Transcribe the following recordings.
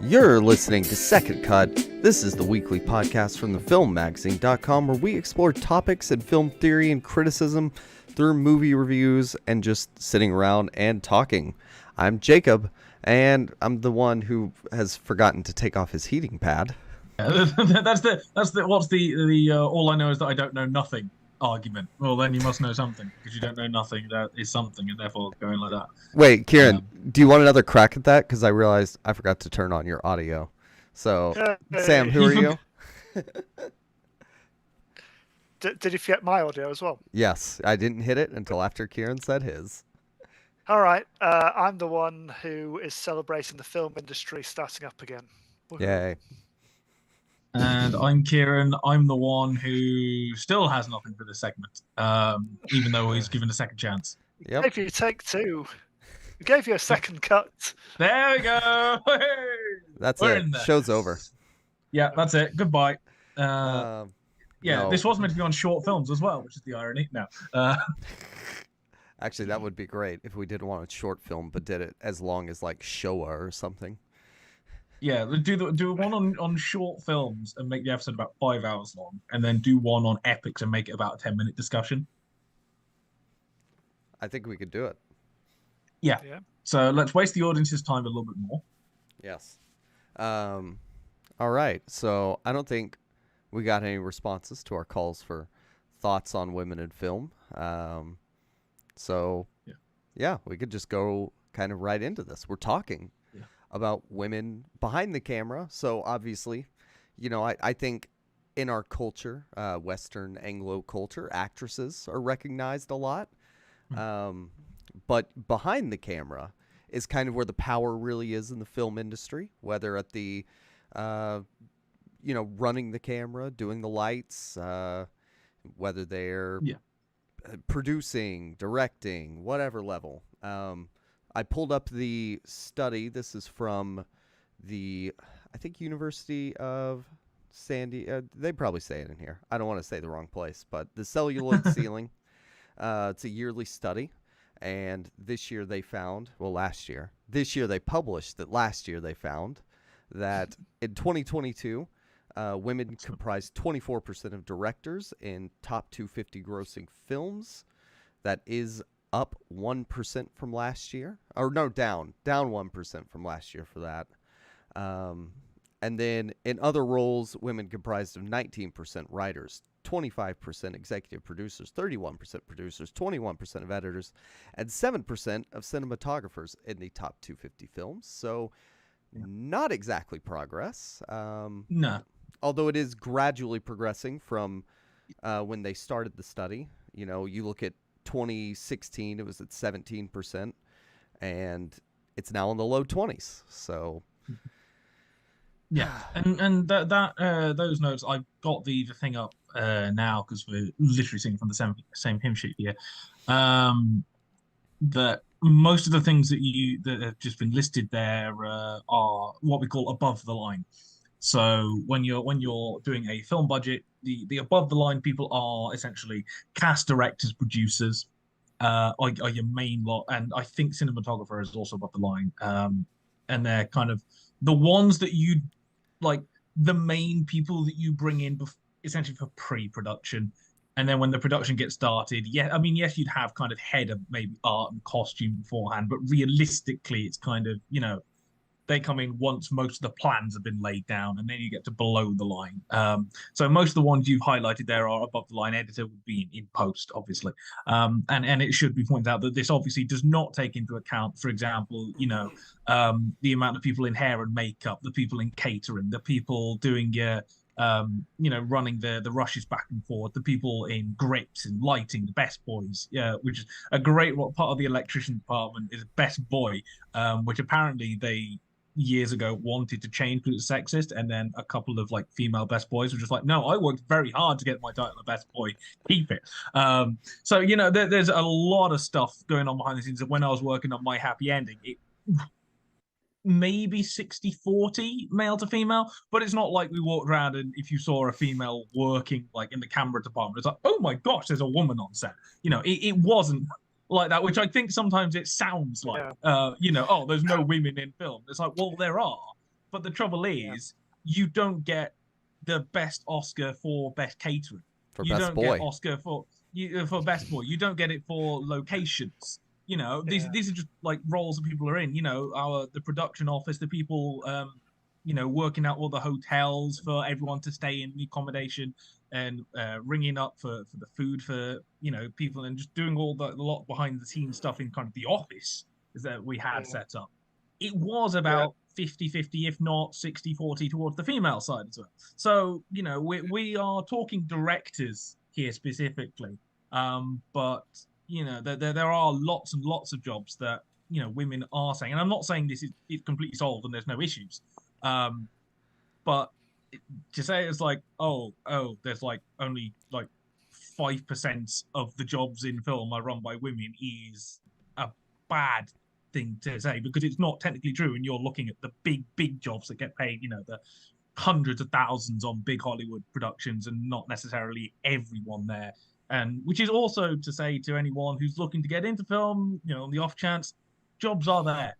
You're listening to Second Cut. This is the weekly podcast from the filmmagazine.com where we explore topics in film theory and criticism through movie reviews and just sitting around and talking. I'm Jacob, and I'm the one who has forgotten to take off his heating pad. That's the all I know is that I don't know nothing argument. Well, then you must know something because you don't know nothing. That is something, and therefore going like that. Wait, Kieran, do you want another crack at that? Because I realized I forgot to turn on your audio. So, Sam, who are you? Did you forget my audio as well? Yes, I didn't hit it until after Kieran said his. All right, I'm the one who is celebrating the film industry starting up again. Woohoo. Yay. And I'm Kieran. I'm the one who still has nothing for this segment, even though he's given a second chance. Yep. Gave you take two. We gave you a second cut. There we go. That's We're it. in there. Show's over. Yeah, that's it. Goodbye. Yeah, no. This was meant to be on short films as well, which is the irony. No. Actually, that would be great if we did want a short film, but did it as long as like Showa or something. Yeah, do one on short films and make the episode about 5 hours long, and then do one on epics and make it about a 10-minute discussion. I think we could do it. Yeah. So let's waste the audience's time a little bit more. Yes. All right. So I don't think we got any responses to our calls for thoughts on women in film. So yeah, we could just go kind of right into this. We're talking about women behind the camera. So obviously, you know, I think in our culture, Western Anglo culture, actresses are recognized a lot. But behind the camera is kind of where the power really is in the film industry, whether at the, running the camera, doing the lights, whether they're producing, directing, whatever level. I pulled up the study. This is from the, I think, University of Sandy. They probably say it in here. I don't want to say the wrong place, but the celluloid ceiling. It's a yearly study. And this year they found, this year they published that last year they found that in 2022, women comprised 24% of directors in top 250 grossing films. That is up 1% from last year. Or no, down 1% from last year for that. And then in other roles, women comprised of 19% writers, 25% executive producers, 31% producers, 21% of editors, and 7% of cinematographers in the top 250 films. So not exactly progress. No. Although it is gradually progressing from when they started the study. You know, you look at 2016, it was at 17%, and it's now in the low 20s. So... Yeah, and those notes, I've got the thing up now because we're literally seeing from the same hymn sheet here. That most of the things that have just been listed there are what we call above the line. So when you're doing a film budget, the above the line people are essentially cast directors, producers, are your main lot, and I think cinematographer is also above the line. And they're kind of the ones that you like, the main people that you bring in essentially for pre-production. And then when the production gets started, yes, you'd have kind of head of maybe art and costume beforehand, but realistically, it's kind of, they come in once most of the plans have been laid down, and then you get to below the line. So most of the ones you've highlighted there are above the line. Editor would be in post, obviously. And it should be pointed out that this obviously does not take into account, for example, the amount of people in hair and makeup, the people in catering, the people doing running the rushes back and forth, the people in grips and lighting, the best boys, which is a great part of the electrician department is best boy, which apparently they years ago wanted to change because it's sexist, and then a couple of like female best boys were just like, no, I worked very hard to get my title of best boy, keep it. So there's a lot of stuff going on behind the scenes. And when I was working on My Happy Ending, it maybe 60-40 male to female, but it's not like we walked around and if you saw a female working like in the camera department, it's like, oh my gosh, there's a woman on set. It wasn't like that, which I think sometimes it sounds like, oh, there's no women in film. It's like, well, there are. But the trouble is, you don't get the best Oscar for best catering. For You best don't boy. get Oscar for best boy. You don't get it for locations. These are just like roles that people are in. The production office, the people working out all the hotels for everyone to stay in the accommodation, and ringing up for the food for people, and just doing all the lot behind the scenes stuff in kind of the office that we had set up. It was about 50-50, if not 60-40 towards the female side as well. So, we are talking directors here specifically. But, there are lots and lots of jobs that, women are saying, and I'm not saying this is completely solved and there's no issues. But to say it's like, there's like only like 5% of the jobs in film are run by women is a bad thing to say, because it's not technically true, and you're looking at the big jobs that get paid, the hundreds of thousands on big Hollywood productions, and not necessarily everyone there. And which is also to say to anyone who's looking to get into film, on the off chance, jobs are there,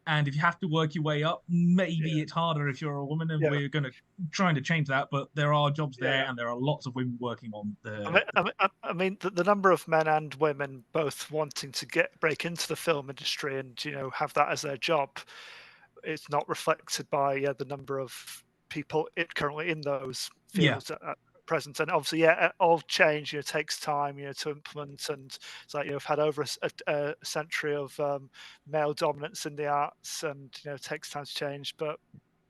and if you have to work your way up, maybe it's harder if you're a woman, and we're going to trying to change that, but there are jobs there, and there are lots of women working on the. I mean, the number of men and women both wanting to break into the film industry and have that as their job, it's not reflected by the number of people currently in those fields at present. And obviously, all change takes time to implement, and it's like we've had over a century of male dominance in the arts, and it takes time to change. But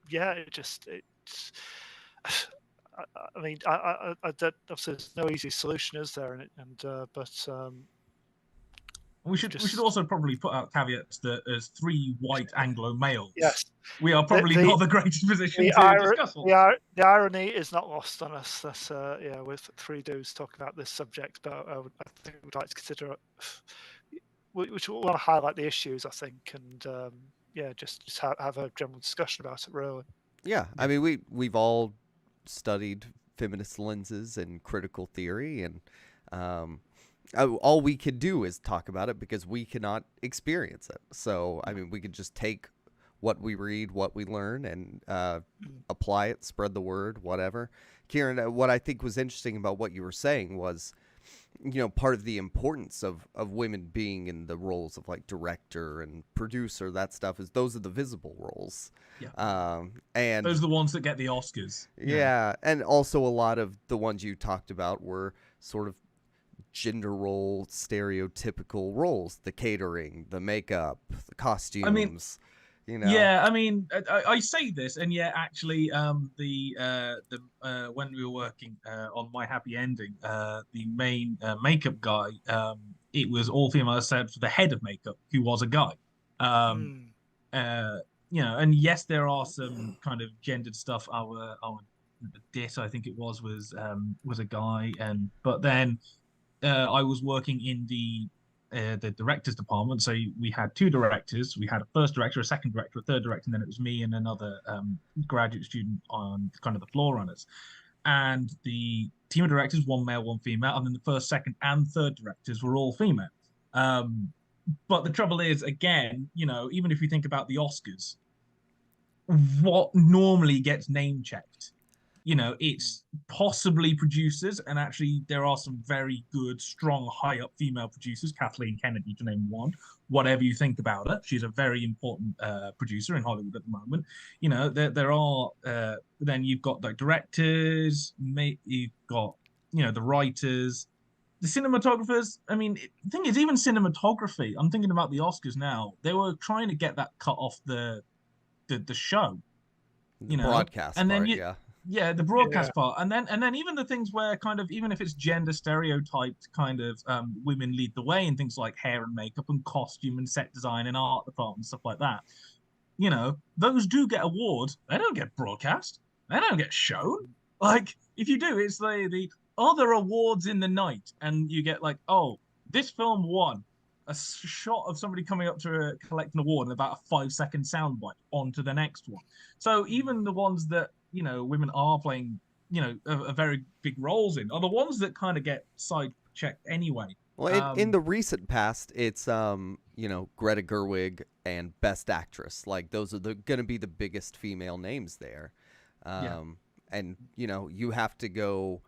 it's I mean, I don't, obviously there's no easy solution, is there? We should also probably put out caveats that as 3 white Anglo males, we are probably not the greatest position to discuss all. The irony is not lost on us. That's with 3 dudes talking about this subject, but I think we'd like to consider it. We want to highlight the issues, I think, and just have a general discussion about it, really. Yeah, I mean, we've all studied feminist lenses and critical theory, and all we could do is talk about it because we cannot experience it. So, I mean, we could just take what we read, what we learn, and apply it, spread the word, whatever. Kieran, what I think was interesting about what you were saying was, part of the importance of women being in the roles of like director and producer, that stuff, is those are the visible roles. Yeah. And those are the ones that get the Oscars. Yeah. And also a lot of the ones you talked about were sort of gender role, stereotypical roles, the catering, the makeup, the costumes. I mean, yeah, I mean, I say this, and actually, when we were working on My Happy Ending, the main makeup guy, it was all female except for the head of makeup, who was a guy. And yes, there are some kind of gendered stuff. Our DIT, I think it was a guy, but then I was working in the directors department, so we had 2 directors. We had a first director, a second director, a third director, and then it was me and another graduate student on kind of the floor runners. And the team of directors, 1 male, 1 female, and then the first, second, and third directors were all female. But the trouble is, again, even if you think about the Oscars, what normally gets name checked, it's possibly producers, and actually there are some very good, strong, high-up female producers, Kathleen Kennedy to name one. Whatever you think about her, she's a very important producer in Hollywood at the moment. There are, then you've got the directors, you've got, the writers, the cinematographers. I mean, the thing is, even cinematography, I'm thinking about the Oscars now, they were trying to get that cut off the show. The broadcast and then part, the broadcast part, and then even the things where kind of, even if it's gender stereotyped, kind of women lead the way in things like hair and makeup and costume and set design and art department and stuff like that. Those do get awards. They don't get broadcast. They don't get shown. Like, if you do, it's the other awards in the night, and you get like, oh, this film won a shot of somebody coming up to collect an award and about a 5-second soundbite on to the next one. So even the ones that women are playing, a very big roles in, are the ones that kind of get side-checked anyway. Well, in the recent past, it's, Greta Gerwig and Best Actress. Like those are going to be the biggest female names there. And you have to go.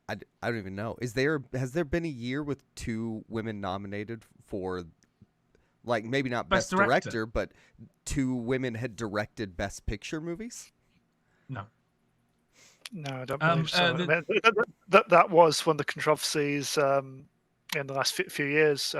I don't even know. Has there been a year with 2 women nominated for, like, maybe not Best Director, but 2 women had directed Best Picture movies? No. No, I don't believe so. I mean, that was one of the controversies in the last few years.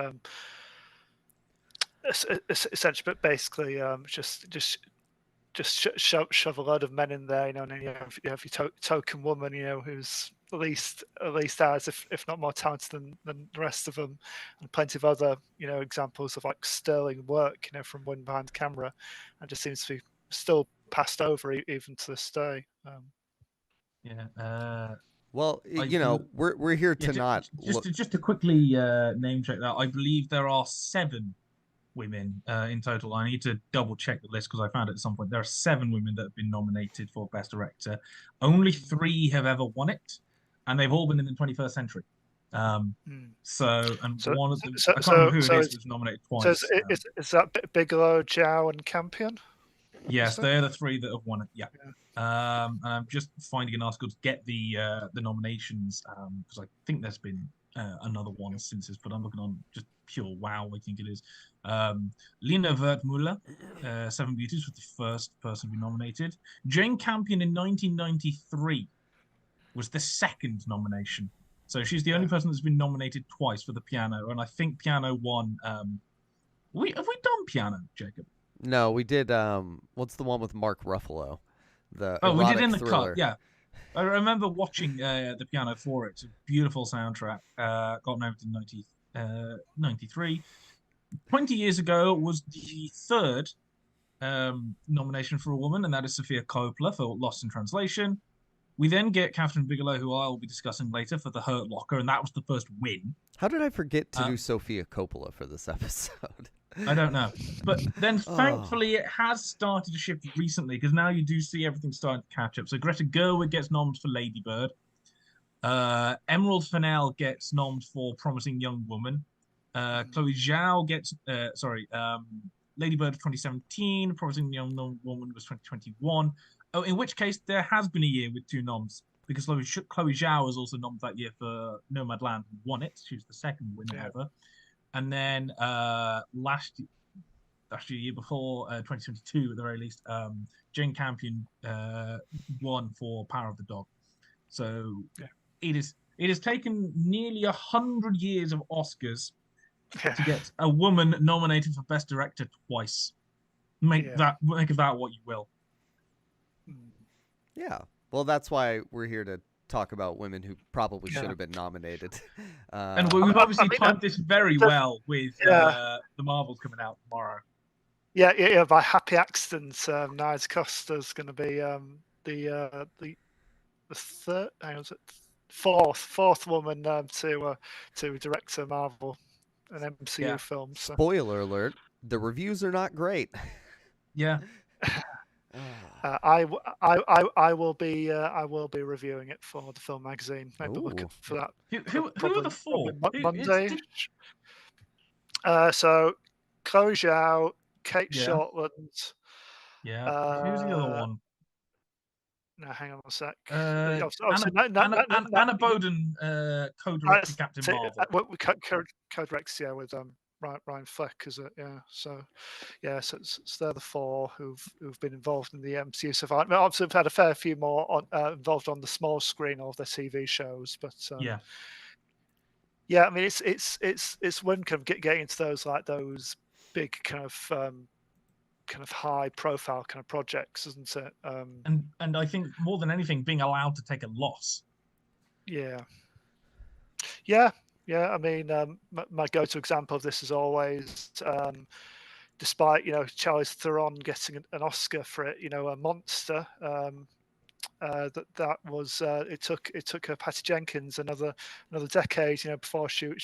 Essentially, but basically, just shove a load of men in there, and then you have your token woman, who's at least as if not more talented than the rest of them, and plenty of other examples of like sterling work from women behind the camera, and just seems to be still passed over even to this day. Well, we're here to not just to quickly name check that. I believe there are 7 women in total. I need to double check the list because I found it at some point. There are 7 women that have been nominated for Best Director. Only 3 have ever won it, and they've all been in the 21st century. One of them, I can't remember who it is, was nominated twice. So is that Bigelow, Zhao, and Campion? Yes, they're the 3 that have won it. Yeah. And I'm just finding an article to get the nominations because I think there's been another one since this, but I'm looking on just pure wow, I think it is. Lina Wertmüller, 7 Beauties, was the first person to be nominated. Jane Campion in 1993 was the second nomination. So she's the only person that's been nominated twice for the piano, and I think piano won. Have we done piano, Jacob? No, we did. What's the one with Mark Ruffalo? We did In the thriller. Cut. Yeah, I remember watching the piano for it. It's a beautiful soundtrack. Got nominated in 1993. 20 years ago was the 3rd nomination for a woman, and that is Sofia Coppola for Lost in Translation. We then get Catherine Bigelow, who I will be discussing later, for The Hurt Locker, and that was the first win. How did I forget to do Sofia Coppola for this episode? I don't know. But then thankfully it has started to shift recently because now you do see everything starting to catch up. So Greta Gerwig gets nominated for Lady Bird. Emerald Fennell gets nominated for Promising Young Woman. Chloe Zhao gets, Lady Bird 2017, Promising Young Woman was 2021. Oh, in which case there has been a year with 2 noms because Chloe Zhao was also nominated that year for Nomadland and won it. She was the second winner ever. And then last year before 2022 at the very least, Jane Campion won for Power of the Dog. So it has taken nearly 100 years of Oscars to get a woman nominated for Best Director twice. Make of that what you will. Yeah. Well, that's why we're here to talk about women who probably should have been nominated. And we've obviously timed this very well with the Marvels coming out tomorrow. Yeah. By happy accident, Nia Costa's going to be the third. Fourth woman to direct a Marvel, an MCU film. So. Spoiler alert: the reviews are not great. Yeah. I will be reviewing it for the film magazine. Maybe look for that. Who are the 4? Monday. So Chloe Zhao, Kate Shortland. Yeah. Who's the other one? No, hang on a sec. Anna Boden co-directed Captain Marvel. Co-directs, with Ryan Fleck, is it? Yeah. So they're the 4 who've been involved in the MCU so far. Obviously, we've had a fair few more involved on the small screen of their TV shows, but I mean, it's when kind of getting into those big kind of high profile kind of projects, isn't it? And I think more than anything, being allowed to take a loss. Yeah. I mean, my go-to example of this is always, despite Charlize Theron getting an Oscar for it, a Monster. That was it took her Patty Jenkins another decade, before she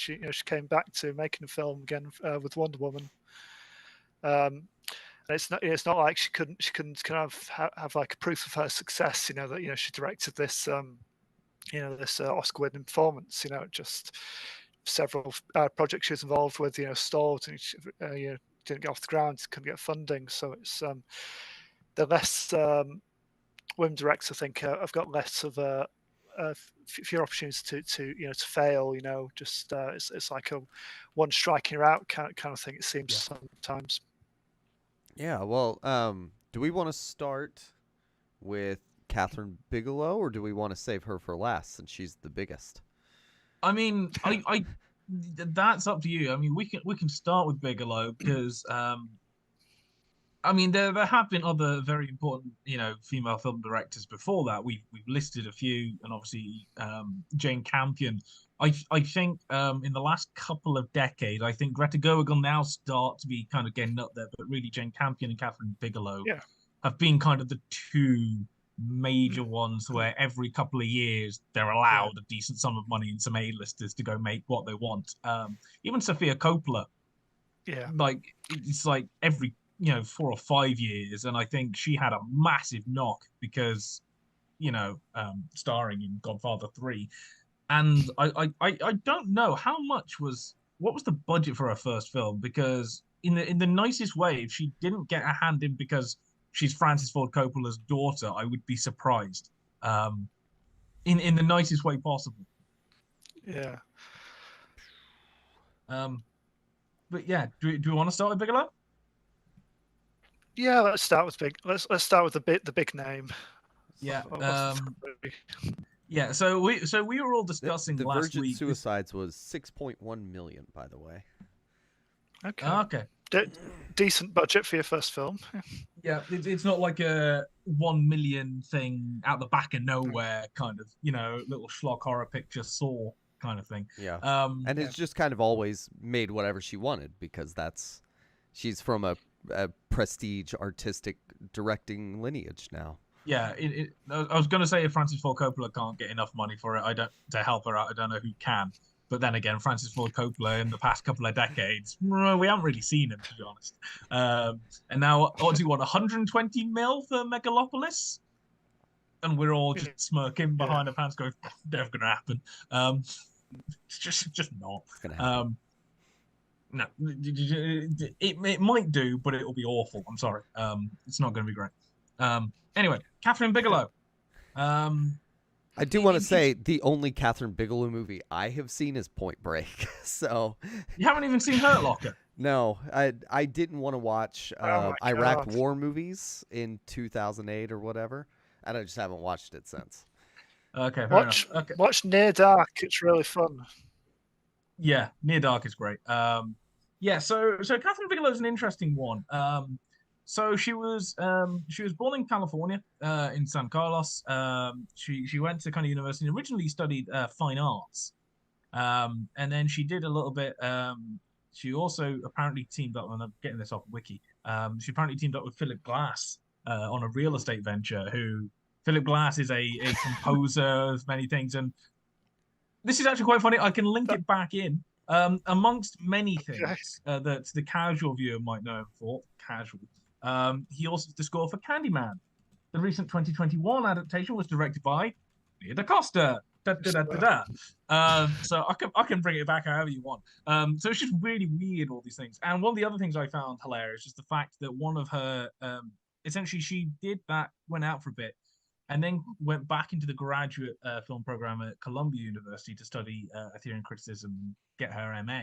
came back to making a film again with Wonder Woman. And it's not like she couldn't kind of have like a proof of her success, that she directed this this Oscar-winning performance. Just several projects she was involved with, stalled, and didn't get off the ground, couldn't get funding. So it's the less women directors, I think, have got less of a fewer opportunities to fail. Just it's like a one striking her out kind of thing. It seems sometimes. Yeah. Well, do we want to start with Catherine Bigelow, or do we want to save her for last since she's the biggest? I mean, I that's up to you. I mean, we can start with Bigelow because I mean, there have been other very important, female film directors before that. We've listed a few, and obviously Jane Campion. I think in the last couple of decades, I think Greta Gerwig will now start to be kind of getting up there, but really Jane Campion and Catherine Bigelow have been kind of the two major ones where every couple of years they're allowed a decent sum of money and some A-listers to go make what they want. Even Sofia Coppola, like it's like every 4 or 5 years, and I think she had a massive knock because starring in Godfather 3, and I don't know what was the budget for her first film, because in the nicest way, if she didn't get a hand in because she's Francis Ford Coppola's daughter, I would be surprised. In the nicest way possible. Yeah. But yeah, do we want to start with Bigelow? Yeah, let's start with Let's start with the big name. Yeah. Yeah. So we were all discussing the last Virgin week. Suicides was $6.1 million, by the way. Okay. Okay. Decent budget for your first film. Yeah, it's not like a 1 million thing out the back of nowhere kind of little schlock horror picture Saw kind of thing. Yeah. And it's just kind of always made whatever she wanted, because she's from a prestige artistic directing lineage now. Yeah, I was going to say if Francis Ford Coppola can't get enough money for it, to help her out, I don't know who can. But then again, Francis Ford Coppola in the past couple of decades, we haven't really seen him, to be honest. And now, what do you want, 120 mil for Megalopolis? And we're all just smirking behind our pants going, never going to happen. It's just not. It's going to happen. No, it might do, but it'll be awful. I'm sorry. It's not going to be great. Anyway, Catherine Bigelow. I do want to say the only Catherine Bigelow movie I have seen is Point Break. So you haven't even seen Hurt Locker? No, I didn't want to watch Iraq War movies in 2008 or whatever, and I just haven't watched it since. Okay, watch Near Dark. It's really fun. Yeah, Near Dark is great. Yeah, so Catherine Bigelow is an interesting one. So she was born in California, in San Carlos. She went to kind of university and originally studied fine arts, and then she did a little bit. She also apparently teamed up, and I'm getting this off Wiki. She apparently teamed up with Philip Glass on a real estate venture. Philip Glass is a composer of many things, and this is actually quite funny. I can link it back in. Amongst many things that the casual viewer might know him for. He also did the score for Candyman. The recent 2021 adaptation was directed by Nia DaCosta. So I can bring it back however you want. So it's just really weird, all these things. And one of the other things I found hilarious is the fact that one of her, essentially she did that, went out for a bit, and then went back into the graduate film program at Columbia University to study theory and criticism and get her MA.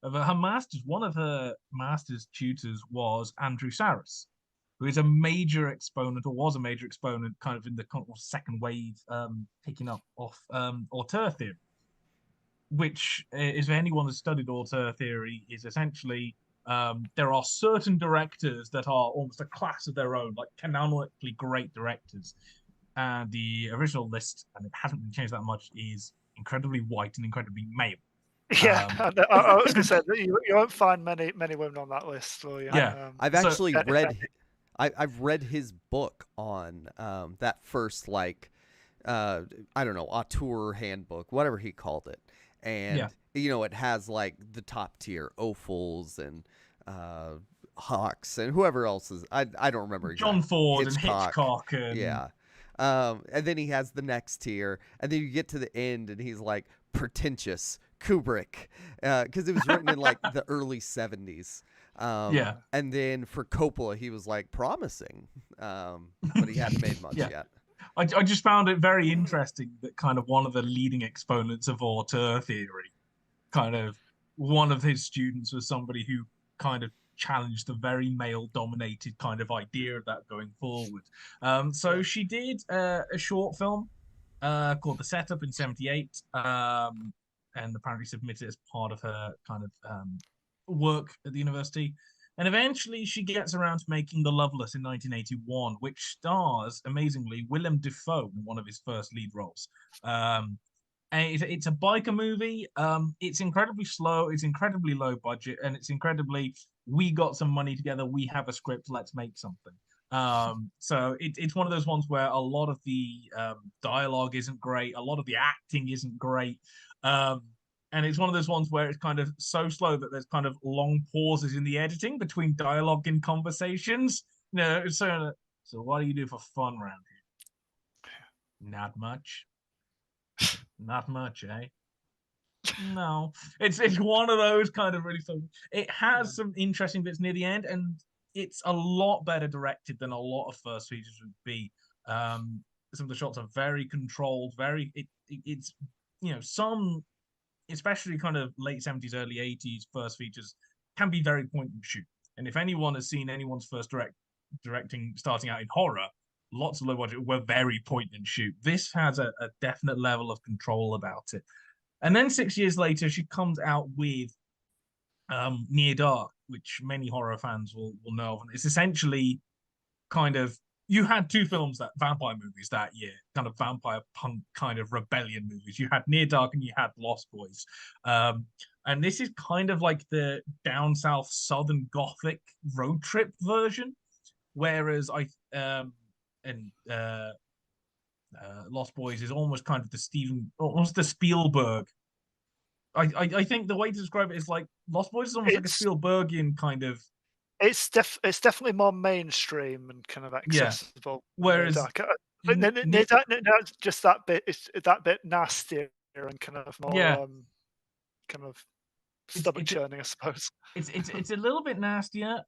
Her master's, one of her master's tutors was Andrew Saris, who is a major exponent, or was a major exponent, kind of in the second wave, picking up off auteur theory, which is, for anyone that's studied auteur theory, is essentially there are certain directors that are almost a class of their own, like canonically great directors. And the original list, and it hasn't been changed that much, is incredibly white and incredibly male. Yeah, I was going to say that you won't find many women on that list. Will you? Yeah, I've actually I've read his book on that first, like, I don't know, auteur handbook, whatever he called it, and it has like the top tier Ophuls and Hawks and whoever else is I don't remember exactly. John Ford and Hitchcock and and then he has the next tier, and then you get to the end and he's like pretentious Kubrick, because it was written in like the early 70s. Yeah. And then for Coppola, he was like promising, but he hadn't made much Yeah. yet. I just found it very interesting that kind of one of the leading exponents of auteur theory, kind of one of his students was somebody who kind of challenged the very male-dominated kind of idea of that going forward. So she did a short film called The Setup in '78, and apparently submitted it as part of her kind of work at the university. And eventually she gets around to making The Loveless in 1981, which stars, amazingly, Willem Dafoe in one of his first lead roles. And it's a biker movie. It's incredibly slow, it's incredibly low budget, and it's incredibly, we got some money together, we have a script, let's make something. So it's one of those ones where a lot of the dialogue isn't great, a lot of the acting isn't great. And it's one of those ones where it's kind of so slow that there's kind of long pauses in the editing between dialogue and conversations. So what do you do for fun around here? Not much. Not much, eh? No. It's one of those kind of really fun. It has some interesting bits near the end, and it's a lot better directed than a lot of first features would be. Some of the shots are very controlled, it's some, especially kind of late 70s, early 80s first features can be very point and shoot. And if anyone has seen anyone's first directing starting out in horror, lots of low budget were very point and shoot. This has a definite level of control about it. And then 6 years later, she comes out with Near Dark, which many horror fans will know of. And it's essentially kind of, you had two films, that vampire movies that year, kind of vampire punk kind of rebellion movies. You had Near Dark and you had Lost Boys. And this is kind of like the down south southern gothic road trip version. Whereas Lost Boys is almost kind of almost the Spielberg. I think the way to describe it is like Lost Boys is almost like a Spielbergian kind of. It's definitely more mainstream and kind of accessible. Yeah. Whereas just that bit, it's that bit nastier and kind of more kind of stomach churning, I suppose. It's a little bit nastier.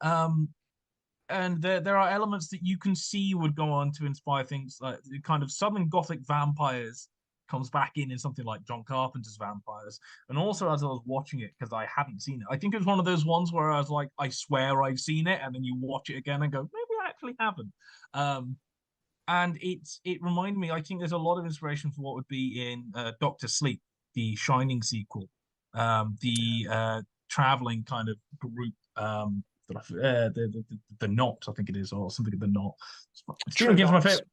And there are elements that you can see would go on to inspire things like the kind of Southern Gothic vampires comes back in something like John Carpenter's Vampires. And also, as I was watching it, because I hadn't seen it, I think it was one of those ones where I was like, I swear I've seen it, and then you watch it again and go, maybe I actually haven't. And it reminded me, I think there's a lot of inspiration for what would be in Doctor Sleep, the Shining sequel, the traveling kind of group, the Knot, I think it is, or something of the Knot. Stephen King's my favorite.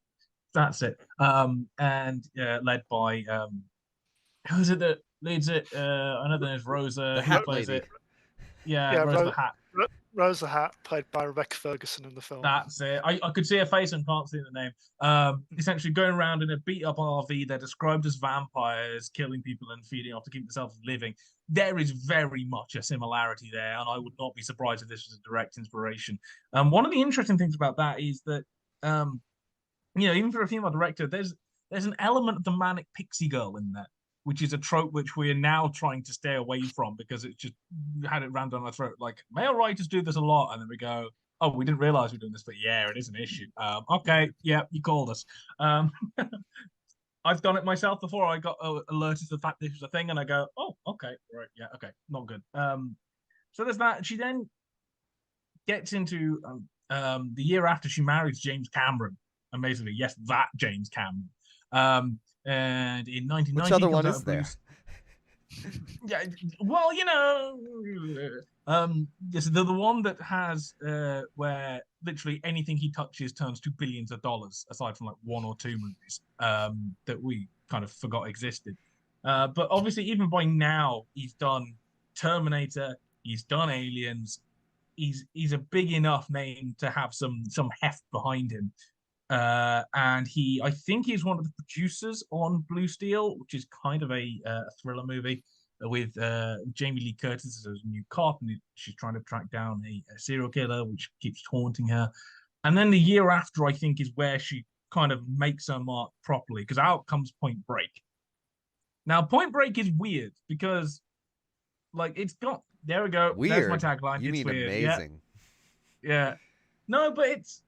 That's it. And led by who's it that leads it? Another is Rosa. The Hat Lady. It. Yeah, Rosa the Hat. Rosa Hat, played by Rebecca Ferguson in the film. That's it. I could see her face and can't see the name. Essentially going around in a beat-up RV. They're described as vampires, killing people and feeding off to keep themselves living. There is very much a similarity there, and I would not be surprised if this was a direct inspiration. One of the interesting things about that is that, even for a female director, there's an element of the manic pixie girl in there, which is a trope which we are now trying to stay away from because it's just had it rammed down our throat. Like, male writers do this a lot, and then we go, oh, we didn't realize we were doing this, but yeah, it is an issue. Okay, yeah, you called us. I've done it myself before. I got alerted to the fact this was a thing, and I go, oh, okay, right, yeah, okay, not good. So there's that. She then gets into the year after she marries James Cameron. Amazingly, yes, that James Cameron. And in 1990, which other one is there? Yeah, well, yes, the one that has where literally anything he touches turns to billions of dollars, aside from like one or two movies that we kind of forgot existed. But obviously, even by now, he's done Terminator, he's done Aliens, he's a big enough name to have some heft behind him. And I think he's one of the producers on Blue Steel, which is kind of a thriller movie with Jamie Lee Curtis as a new cop, and she's trying to track down a serial killer, which keeps haunting her. And then the year after, I think, is where she kind of makes her mark properly, because out comes Point Break. Now, Point Break is weird because, like, it's got There we go. Weird. There's my tagline. You it's mean weird. amazing. Yeah. No, but it's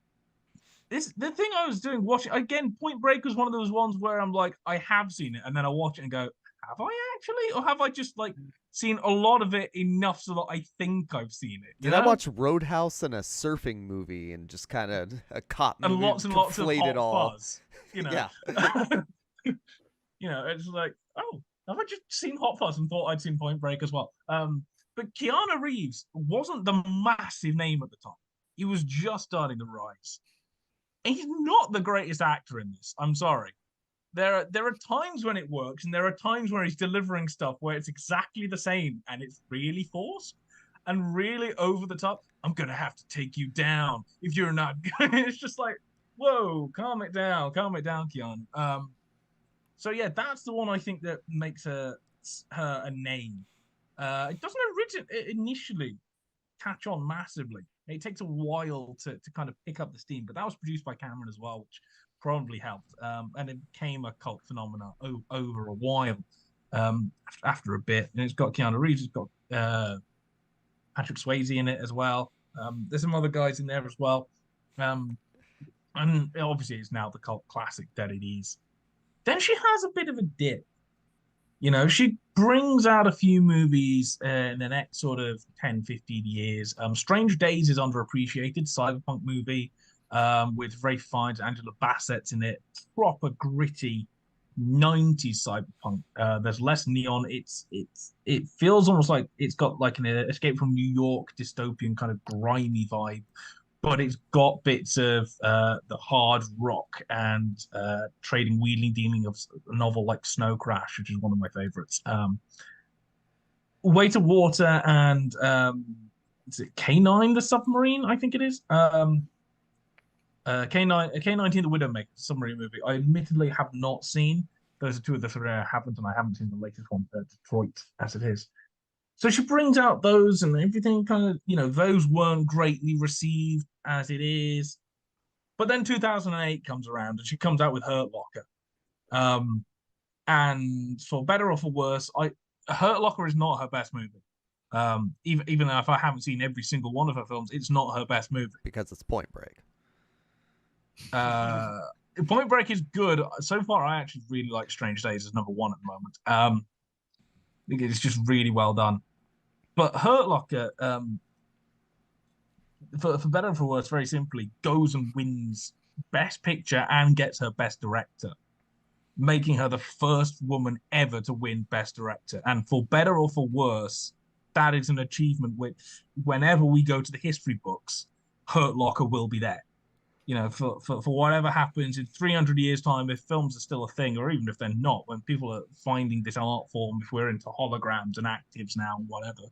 the thing I was doing watching again. Point Break was one of those ones where I'm like, I have seen it, and then I watch it and go, have I actually, or have I just like seen a lot of it enough so that I think I've seen it? Did I watch Roadhouse and a surfing movie and just kind of a cop movie and lots of hot all? fuzz? You know, yeah. You know, it's like, oh, have I just seen Hot Fuzz and thought I'd seen Point Break as well? But Keanu Reeves wasn't the massive name at the time. He was just starting to rise. And he's not the greatest actor in this. I'm sorry. There are times when it works, and there are times where he's delivering stuff where it's exactly the same, and it's really forced and really over the top. I'm gonna have to take you down if you're not good. It's just like, whoa, calm it down, Keanu. So yeah, that's the one I think that makes her a name. It doesn't initially catch on massively. It takes a while to kind of pick up the steam, but that was produced by Cameron as well, which probably helped. And it became a cult phenomenon over a while. After a bit, and it's got Keanu Reeves, it's got Patrick Swayze in it as well. There's some other guys in there as well. And obviously it's now the cult classic that it is. Then she has a bit of a dip. You know, she brings out a few movies in the next sort of 10, 15 years. Strange Days is underappreciated, cyberpunk movie with Ralph Fiennes, Angela Bassett's in it. Proper gritty 90s cyberpunk. There's less neon. It feels almost like it's got like an Escape from New York dystopian kind of grimy vibe, but it's got bits of the hard rock and trading wheeling dealing of a novel like Snow Crash, which is one of my favorites. Weight of Water and is it K9 the submarine? I think it is. K19 the Widowmaker submarine movie. I admittedly have not seen. Those are two of the three I haven't, and I haven't seen the latest one, Detroit, as it is. So she brings out those and everything kind of, you know, those weren't greatly received as it is. But then 2008 comes around and she comes out with Hurt Locker. And for better or for worse, Hurt Locker is not her best movie. Even though if I haven't seen every single one of her films, it's not her best movie. Because it's Point Break. Point Break is good. So far, I actually really like Strange Days as number one at the moment. I think it's just really well done. But Hurt Locker, for better and for worse, very simply, goes and wins Best Picture and gets her Best Director, making her the first woman ever to win Best Director. And for better or for worse, that is an achievement which, whenever we go to the history books, Hurt Locker will be there. You know, for whatever happens in 300 years' time, if films are still a thing, or even if they're not, when people are finding this art form, if we're into holograms and actives now and whatever,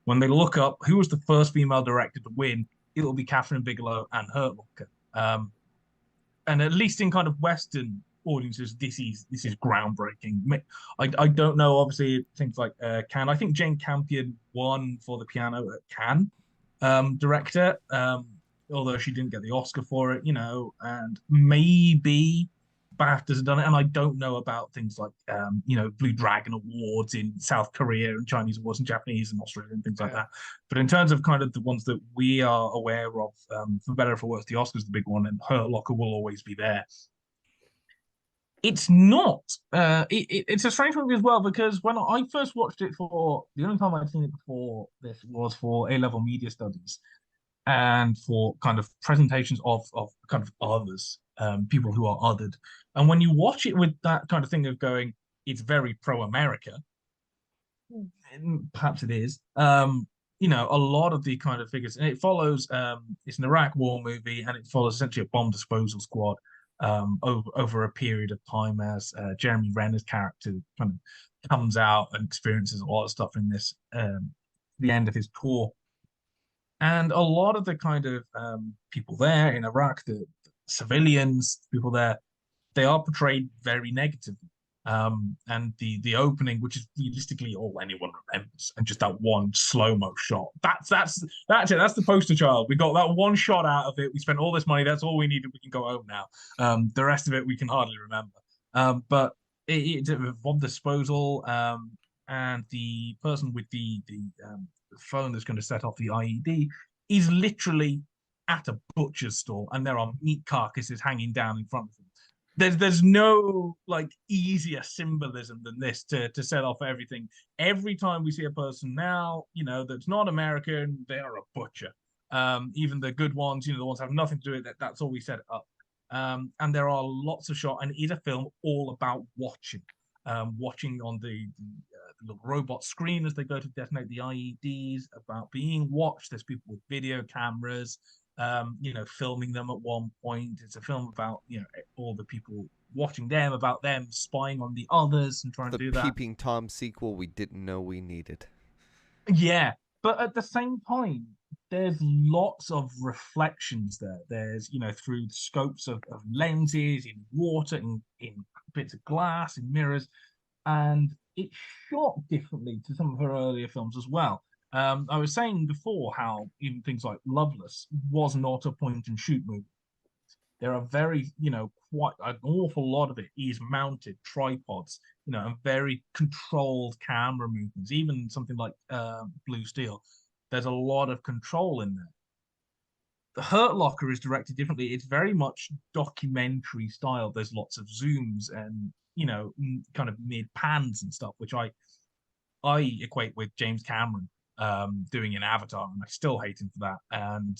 when they look up who was the first female director to win, it'll be Catherine Bigelow and Hurt Locker. And at least in kind of Western audiences, this is groundbreaking. I don't know, obviously, things like Cannes. I think Jane Campion won for the piano at Cannes director. Although she didn't get the Oscar for it, you know, and maybe BAFTA's done it. And I don't know about things like, you know, Blue Dragon Awards in South Korea and Chinese awards and Japanese and Australia and things like that. But in terms of kind of the ones that we are aware of, for better or for worse, the Oscar's the big one, and Hurt Locker will always be there. It's not. It's a strange movie as well, because when I first watched it the only time I'd seen it before this was for A-level media studies, and for kind of presentations of kind of others, people who are othered. And when you watch it with that kind of thing of going, it's very pro-America, perhaps it is, you know, a lot of the kind of figures, and it follows, it's an Iraq war movie, and it follows essentially a bomb disposal squad over a period of time as Jeremy Renner's character kind of comes out and experiences a lot of stuff in this, the end of his tour. And a lot of the kind of people there in Iraq, the civilians, people there, they are portrayed very negatively. And the opening, which is realistically all anyone remembers, and just that one slow-mo shot. That's it. That's the poster child. We got that one shot out of it. We spent all this money. That's all we needed. We can go home now. The rest of it we can hardly remember. But it's bomb disposal, and the person with the phone that's going to set off the IED is literally at a butcher's stall, and there are meat carcasses hanging down in front of him. There's no like easier symbolism than this to set off everything. Every time we see a person now, that's not American, they are a butcher. Even the good ones, the ones that have nothing to do with it, that's all we set it up. And there are lots of shots, and it is a film all about watching. Watching on the little robot screen as they go to detonate the IEDs, about being watched. There's people with video cameras, filming them at one point. It's a film about, all the people watching them, about them spying on the others and trying to do that. The Peeping Tom sequel we didn't know we needed. Yeah, but at the same time, there's lots of reflections there. There's, through the scopes of lenses, in water, in bits of glass, in mirrors, and it's shot differently to some of her earlier films as well. I was saying before how even things like Loveless was not a point and shoot movie. There are very, quite an awful lot of it is mounted tripods, and very controlled camera movements. Even something like Blue Steel, there's a lot of control in there. The Hurt Locker is directed differently. It's very much documentary style. There's lots of zooms and, kind of mid pans and stuff, which I equate with James Cameron doing in Avatar, and I still hate him for that. And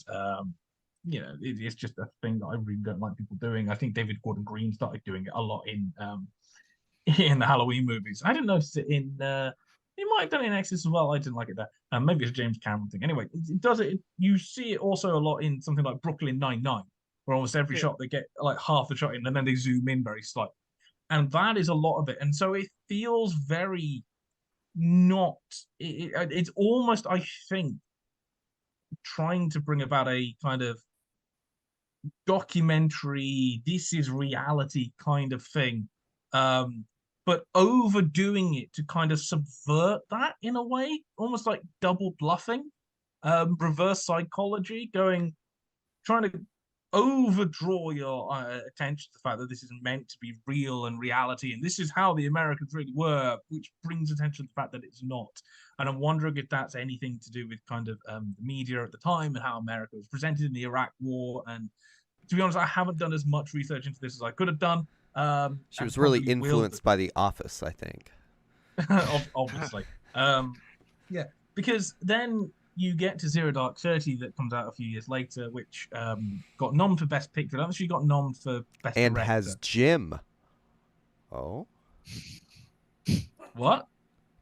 it's just a thing that I really don't like people doing. I think David Gordon Green started doing it a lot in the Halloween movies. I didn't notice it in. He might have done it in Exodus as well. I didn't like it there. Maybe it's a James Cameron thing. Anyway, it does it. You see it also a lot in something like Brooklyn Nine-Nine, where almost every shot they get like half the shot in, and then they zoom in very slightly. And that is a lot of it. And so it feels very not. It's almost, I think, trying to bring about a kind of documentary, this is reality kind of thing. But overdoing it to kind of subvert that in a way, almost like double bluffing, reverse psychology, trying to overdraw your attention to the fact that this is meant to be real and reality, and this is how the Americans really were, which brings attention to the fact that it's not. And I'm wondering if that's anything to do with kind of the media at the time and how America was presented in the Iraq War. And to be honest, I haven't done as much research into this as I could have done. She was really influenced by The Office, I think. Obviously. Yeah, because then you get to Zero Dark 30 that comes out a few years later, which got nommed for Best Picture. Actually got nommed for Best And Director. has Jim. Oh? What?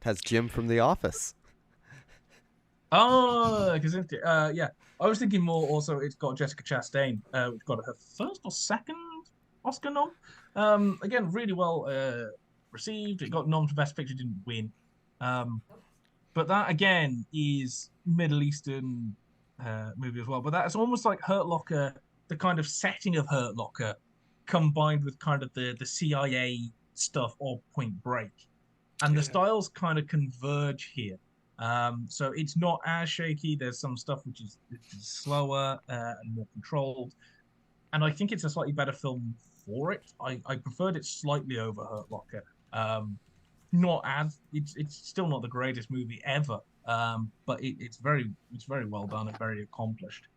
It has Jim from The Office. Oh, because yeah. I was thinking more also it's got Jessica Chastain, which got her first or second Oscar nom. Again, really well received. It got nommed for Best Picture, didn't win. But that again is Middle Eastern movie as well. But that's almost like Hurt Locker, the kind of setting of Hurt Locker, combined with kind of the CIA stuff of Point Break, and the styles kind of converge here. So it's not as shaky. There's some stuff which is slower and more controlled, and I think it's a slightly better film for it. I preferred it slightly over Hurt Locker. Not as it's still not the greatest movie ever, but it's very well done and very accomplished.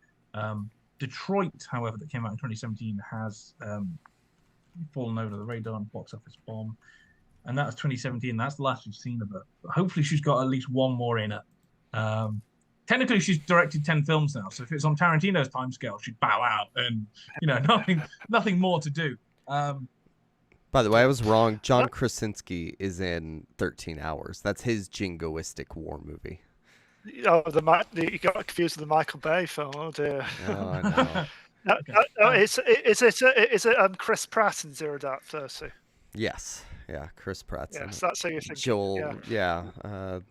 Detroit, however, that came out in 2017 has fallen over the radar and box office bomb, and that was 2017. That's the last we've seen of her. But hopefully, she's got at least one more in her. Technically, she's directed 10 films now, so if it's on Tarantino's timescale, she'd bow out and nothing more to do. By the way, I was wrong. John Krasinski is in 13 Hours. That's his jingoistic war movie. Oh, you got confused with the Michael Bay film. Oh dear. Oh, I know. No, is it Chris Pratt in Zero Dark 30? Yes. Yeah, Chris Pratt's in it. Yes, that's who you're thinking. Joel, yeah.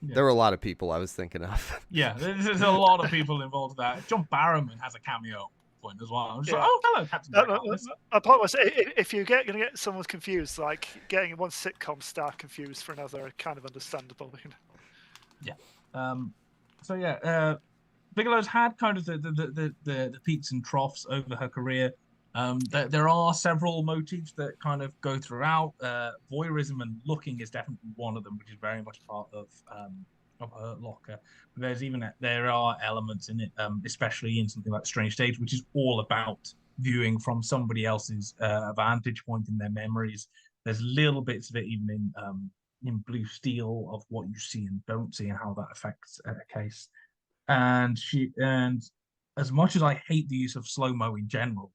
There were a lot of people I was thinking of. Yeah, there's a lot of people involved with that. John Barrowman has a cameo point as well. I'm just like, oh, hello, Captain If you're going to get someone confused, like getting one sitcom star confused for another, kind of understandable. Yeah. So yeah, Bigelow's had kind of the peaks and troughs over her career. There are several motifs that kind of go throughout. Voyeurism and looking is definitely one of them, which is very much part of of Hurt Locker. There are elements in it, especially in something like Strange Days, which is all about viewing from somebody else's vantage point in their memories. There's little bits of it even in Blue Steel of what you see and don't see and how that affects a case. And as much as I hate the use of slow-mo in general,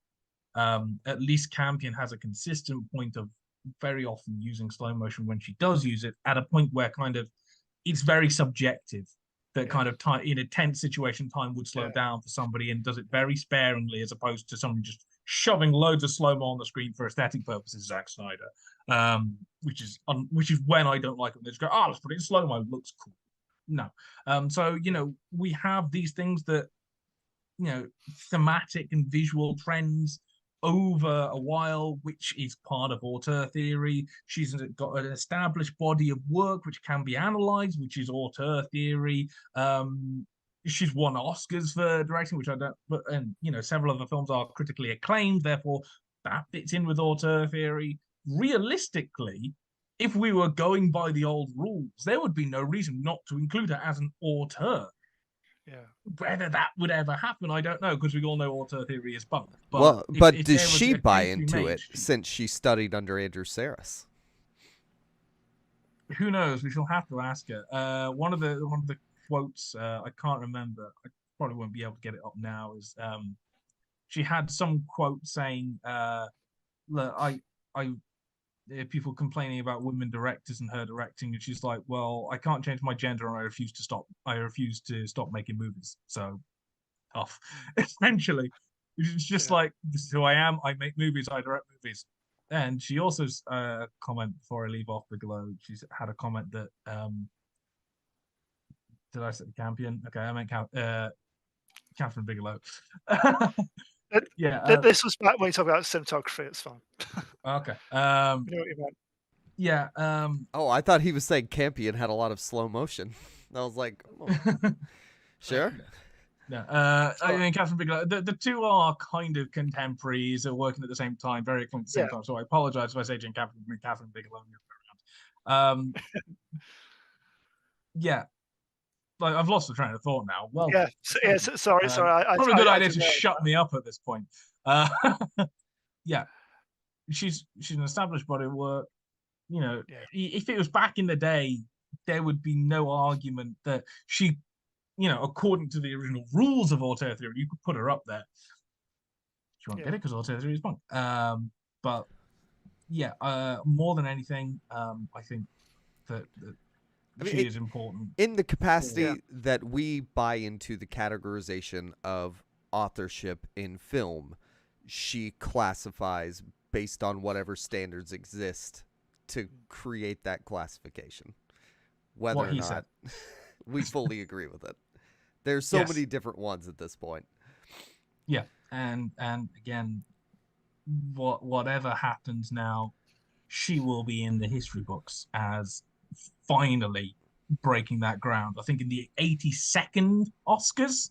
at least Campion has a consistent point of very often using slow motion when she does use it at a point where kind of it's very subjective. That kind of time in a tense situation, time would slow down for somebody and does it very sparingly, as opposed to somebody just shoving loads of slow mo on the screen for aesthetic purposes. Zack Snyder, which is when I don't like it. They just go, let's put it in slow mo. Looks cool. No, so we have these things that thematic and visual trends over a while, which is part of auteur theory. She's got an established body of work which can be analyzed, which is auteur theory. She's won Oscars for directing, which I don't, and several of the films are critically acclaimed, therefore that fits in with auteur theory. Realistically, if we were going by the old rules, there would be no reason not to include her as an auteur. Yeah. Whether that would ever happen, I don't know, because we all know auteur theory is bunk. But does she buy into it since she studied under Andrew Sarris? Who knows? We shall have to ask her. One of the quotes I can't remember. I probably won't be able to get it up now. Is she had some quote saying, "Look, people complaining about women directors and her directing, and she's like, well, I can't change my gender and I refuse to stop making movies. So tough." Essentially, it's just like, this is who I am. I make movies, I direct movies. And she also comment before I leave off Bigelow, she's had a comment that did I say Campion? Okay, I meant Catherine Bigelow. This was back when you talk about cinematography. It's fine. Okay. You know what you meant. Yeah. I thought he was saying Campion had a lot of slow motion. I was like, sure. No. I mean, Catherine Bigelow. The two are kind of contemporaries, are working at the same time, very close at the same time. So I apologize if I say Catherine Bigelow. Yeah. Like, I've lost the train of thought now. Well, sorry. Probably a good idea to shut me up at this point. Yeah, she's an established body of work. If it was back in the day, there would be no argument that she, according to the original rules of auteur theory, you could put her up there. She won't get it because auteur theory is punk. But more than anything, I think that she is important in the capacity that we buy into the categorization of authorship in film. She classifies based on whatever standards exist to create that classification. Whether or not we fully agree with it. There's so many different ones at this point. Yeah, and again, whatever happens now, she will be in the history books as finally breaking that ground. I think in the 82nd Oscars,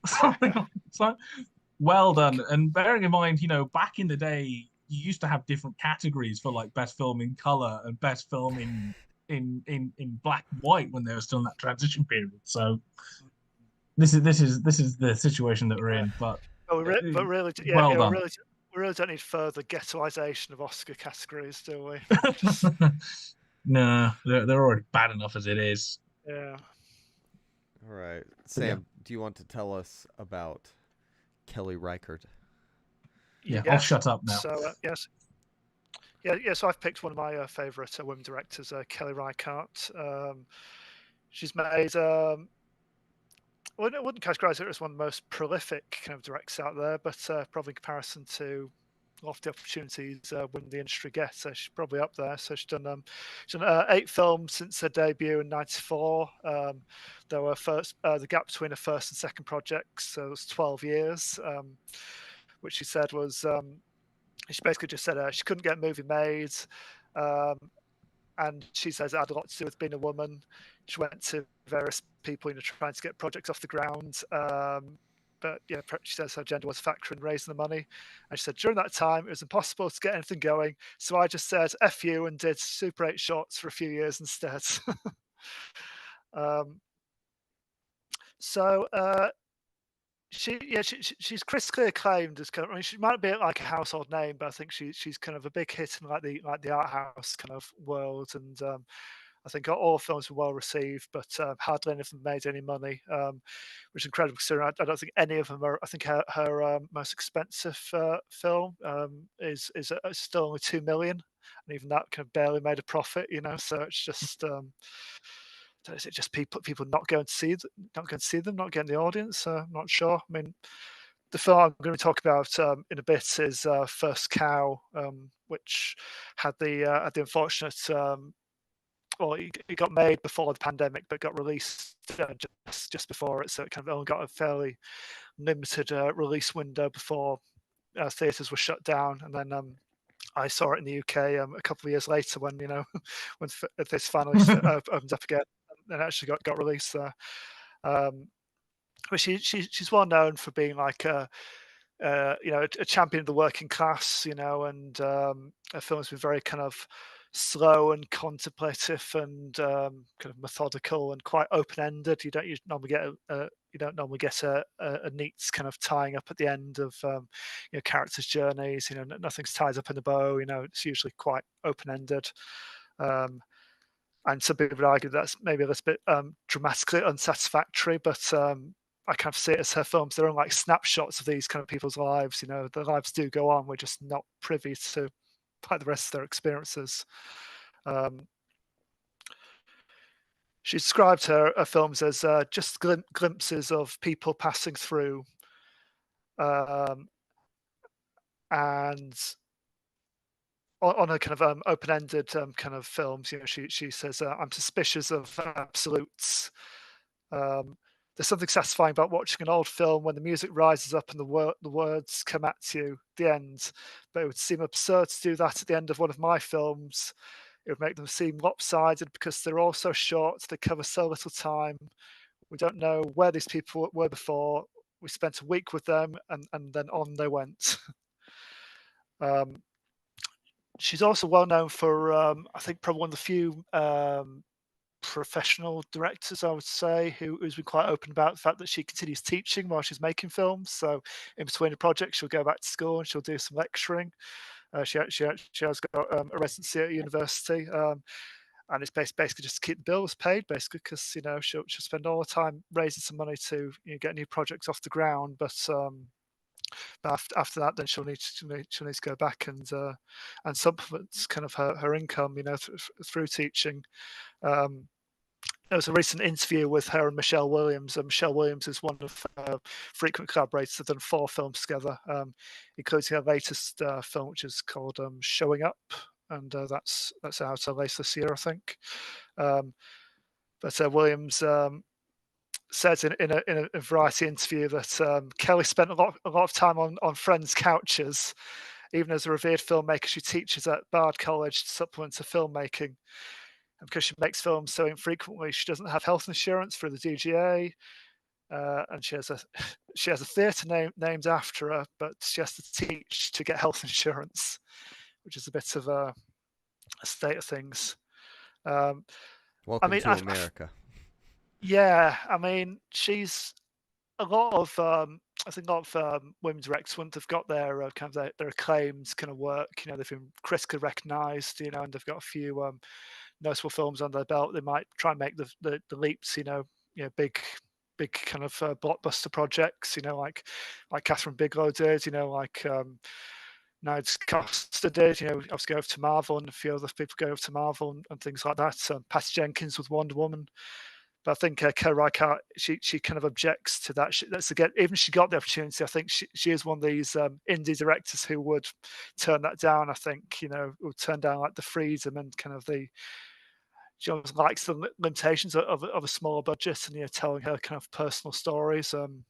something like that. Well done. And bearing in mind, back in the day, you used to have different categories for like best film in color and best film in black and white when they were still in that transition period. So this is the situation that we're in. But really, well done. We really don't need further ghettoization of Oscar categories, do we? No, they're already bad enough as it is. Yeah. All right, Sam, do you want to tell us about Kelly Reichardt? Yeah, I'll shut up now. So so I've picked one of my favorite women directors, Kelly Reichardt. She's made. I wouldn't categorize her as one of the most prolific kind of directors out there, but probably in comparison to a lot of the opportunities women the industry gets, she's probably up there. So she's done 8 films since her debut in '94. There were the gap between her first and second projects, so it was 12 years, which she said was she basically just said she couldn't get a movie made, and she says it had a lot to do with being a woman. She went to various people, trying to get projects off the ground. But she says her gender was a factor in raising the money. And she said during that time, it was impossible to get anything going. So I just said, F you, and did Super 8 shorts for a few years instead. So she's critically acclaimed as kind of. I mean, she might be like a household name, but I think she's kind of a big hit in like the art house kind of world, and I think all films were well received, but hardly any of them made any money, which is incredible considering I don't think any of them are. I think her most expensive film is still only 2 million, and even that kind of barely made a profit, you know. So it's just is it just people not going to see them, not getting the audience? I'm not sure. I mean, the film I'm going to talk about in a bit is First Cow, which had the unfortunate. Well, it got made before the pandemic, but got released just before it, so it kind of only got a fairly limited release window before theaters were shut down. And then I saw it in the UK a couple of years later when when this finally opened up again and actually got released there. But she's well known for being like a champion of the working class, and her films been very kind of slow and contemplative and kind of methodical and quite open-ended. You don't normally get a neat kind of tying up at the end of characters' journeys. Nothing's tied up in a bow. It's usually quite open-ended. And some people would argue that's maybe a little bit dramatically unsatisfactory, but I kind of see it as her films. They're like snapshots of these kind of people's lives. Their lives do go on. We're just not privy to like the rest of their experiences. She described her films as just glimpses of people passing through, and on a kind of open-ended kind of films, she says, "I'm suspicious of absolutes." There's something satisfying about watching an old film when the music rises up and the words come at you at the end, but it would seem absurd to do that at the end of one of my films. It would make them seem lopsided because they're all so short, they cover so little time. We don't know where these people were before. We spent a week with them, and then on they went. She's also well known for, I think, probably one of the few professional directors, I would say, who's been quite open about the fact that she continues teaching while she's making films. So in between the projects, she'll go back to school and she'll do some lecturing. She has got a residency at a university, and it's basically just to keep the bills paid, basically, because she'll spend all the time raising some money to get new projects off the ground, but after that, then she'll need to go back and supplement kind of her income, through teaching. There was a recent interview with her and Michelle Williams, and Michelle Williams is one of her frequent collaborators. They've done 4 films together, including her latest film, which is called Showing Up, and that's out later this year, I think. But Williams said in a Variety interview that Kelly spent a lot of time on friends' couches. Even as a revered filmmaker, she teaches at Bard College to supplement her filmmaking. And because she makes films so infrequently, she doesn't have health insurance for the DGA, and she has a theatre named after her, but she has to teach to get health insurance, which is a bit of a state of things. Welcome to America. Yeah, I mean, she's a lot of. I think a lot of women directors wouldn't have got their kind of their acclaimed kind of work. They've been critically recognised. And they've got a few notable films on their belt. They might try and make the leaps. Big kind of blockbuster projects. Like Catherine Bigelow did. Like Nides Costa did. Obviously go over to Marvel, and a few other people go over to Marvel and things like that. Patty Jenkins with Wonder Woman. But I think Kerry Reichardt, she kind of objects to that. That's again, even if she got the opportunity, I think she is one of these indie directors who would turn that down. I think would turn down like the freedom and kind of she always likes the limitations of a smaller budget and telling her kind of personal stories. Often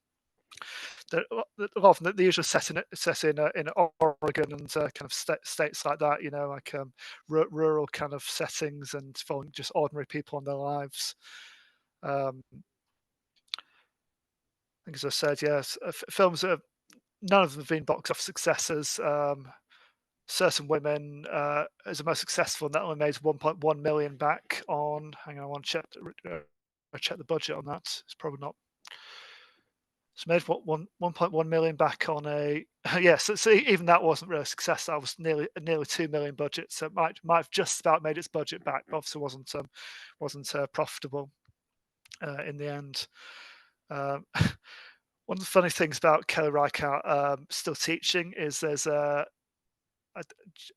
the usual set in Oregon and kind of states like that. Like rural kind of settings and following just ordinary people in their lives. I think, as I said, yes, films that none of them have been box office successes. Certain Women is the most successful, and that only made 1.1 million back on. Hang on, I want to check the budget on that. It's probably not made what 1.1 million back on a yes. So even that wasn't really a success. That was nearly 2 million budget. So it might have just about made its budget back, but obviously wasn't profitable in the end. One of the funny things about Kelly Reichardt still teaching is there's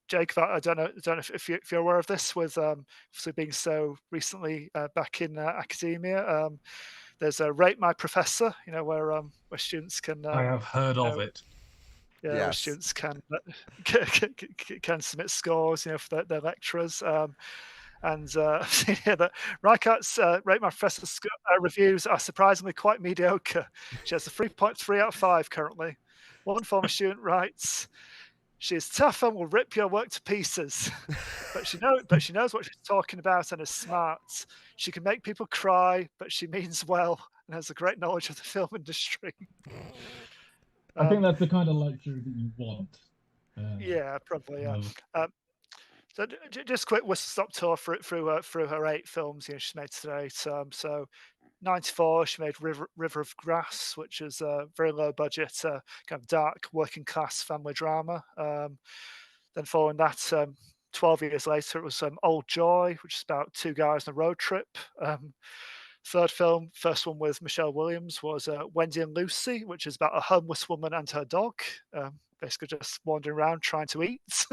Jake, I don't know if you're aware of this, with obviously being so recently back in academia. There's a Rate My Professor, where students can. I have heard of it. Yeah, Yes. where students can submit scores, for their lecturers. And that Reichardt's Rate My Professor reviews are surprisingly quite mediocre. She has a 3.3 out of 5 currently. One former student writes, "She is tough and will rip your work to pieces, but she knows what she's talking about and is smart. She can make people cry, but she means well and has a great knowledge of the film industry." I think that's the kind of lecturer that you want. Yeah, probably. Yeah. So just quick whistle-stop tour through her 8 films. She's made to date. So 94, she made River of Grass, which is a very low budget, kind of dark working class family drama. Then following that, 12 years later, it was Old Joy, which is about 2 guys on a road trip. Third film, first one with Michelle Williams, was Wendy and Lucy, which is about a homeless woman and her dog, basically just wandering around trying to eat.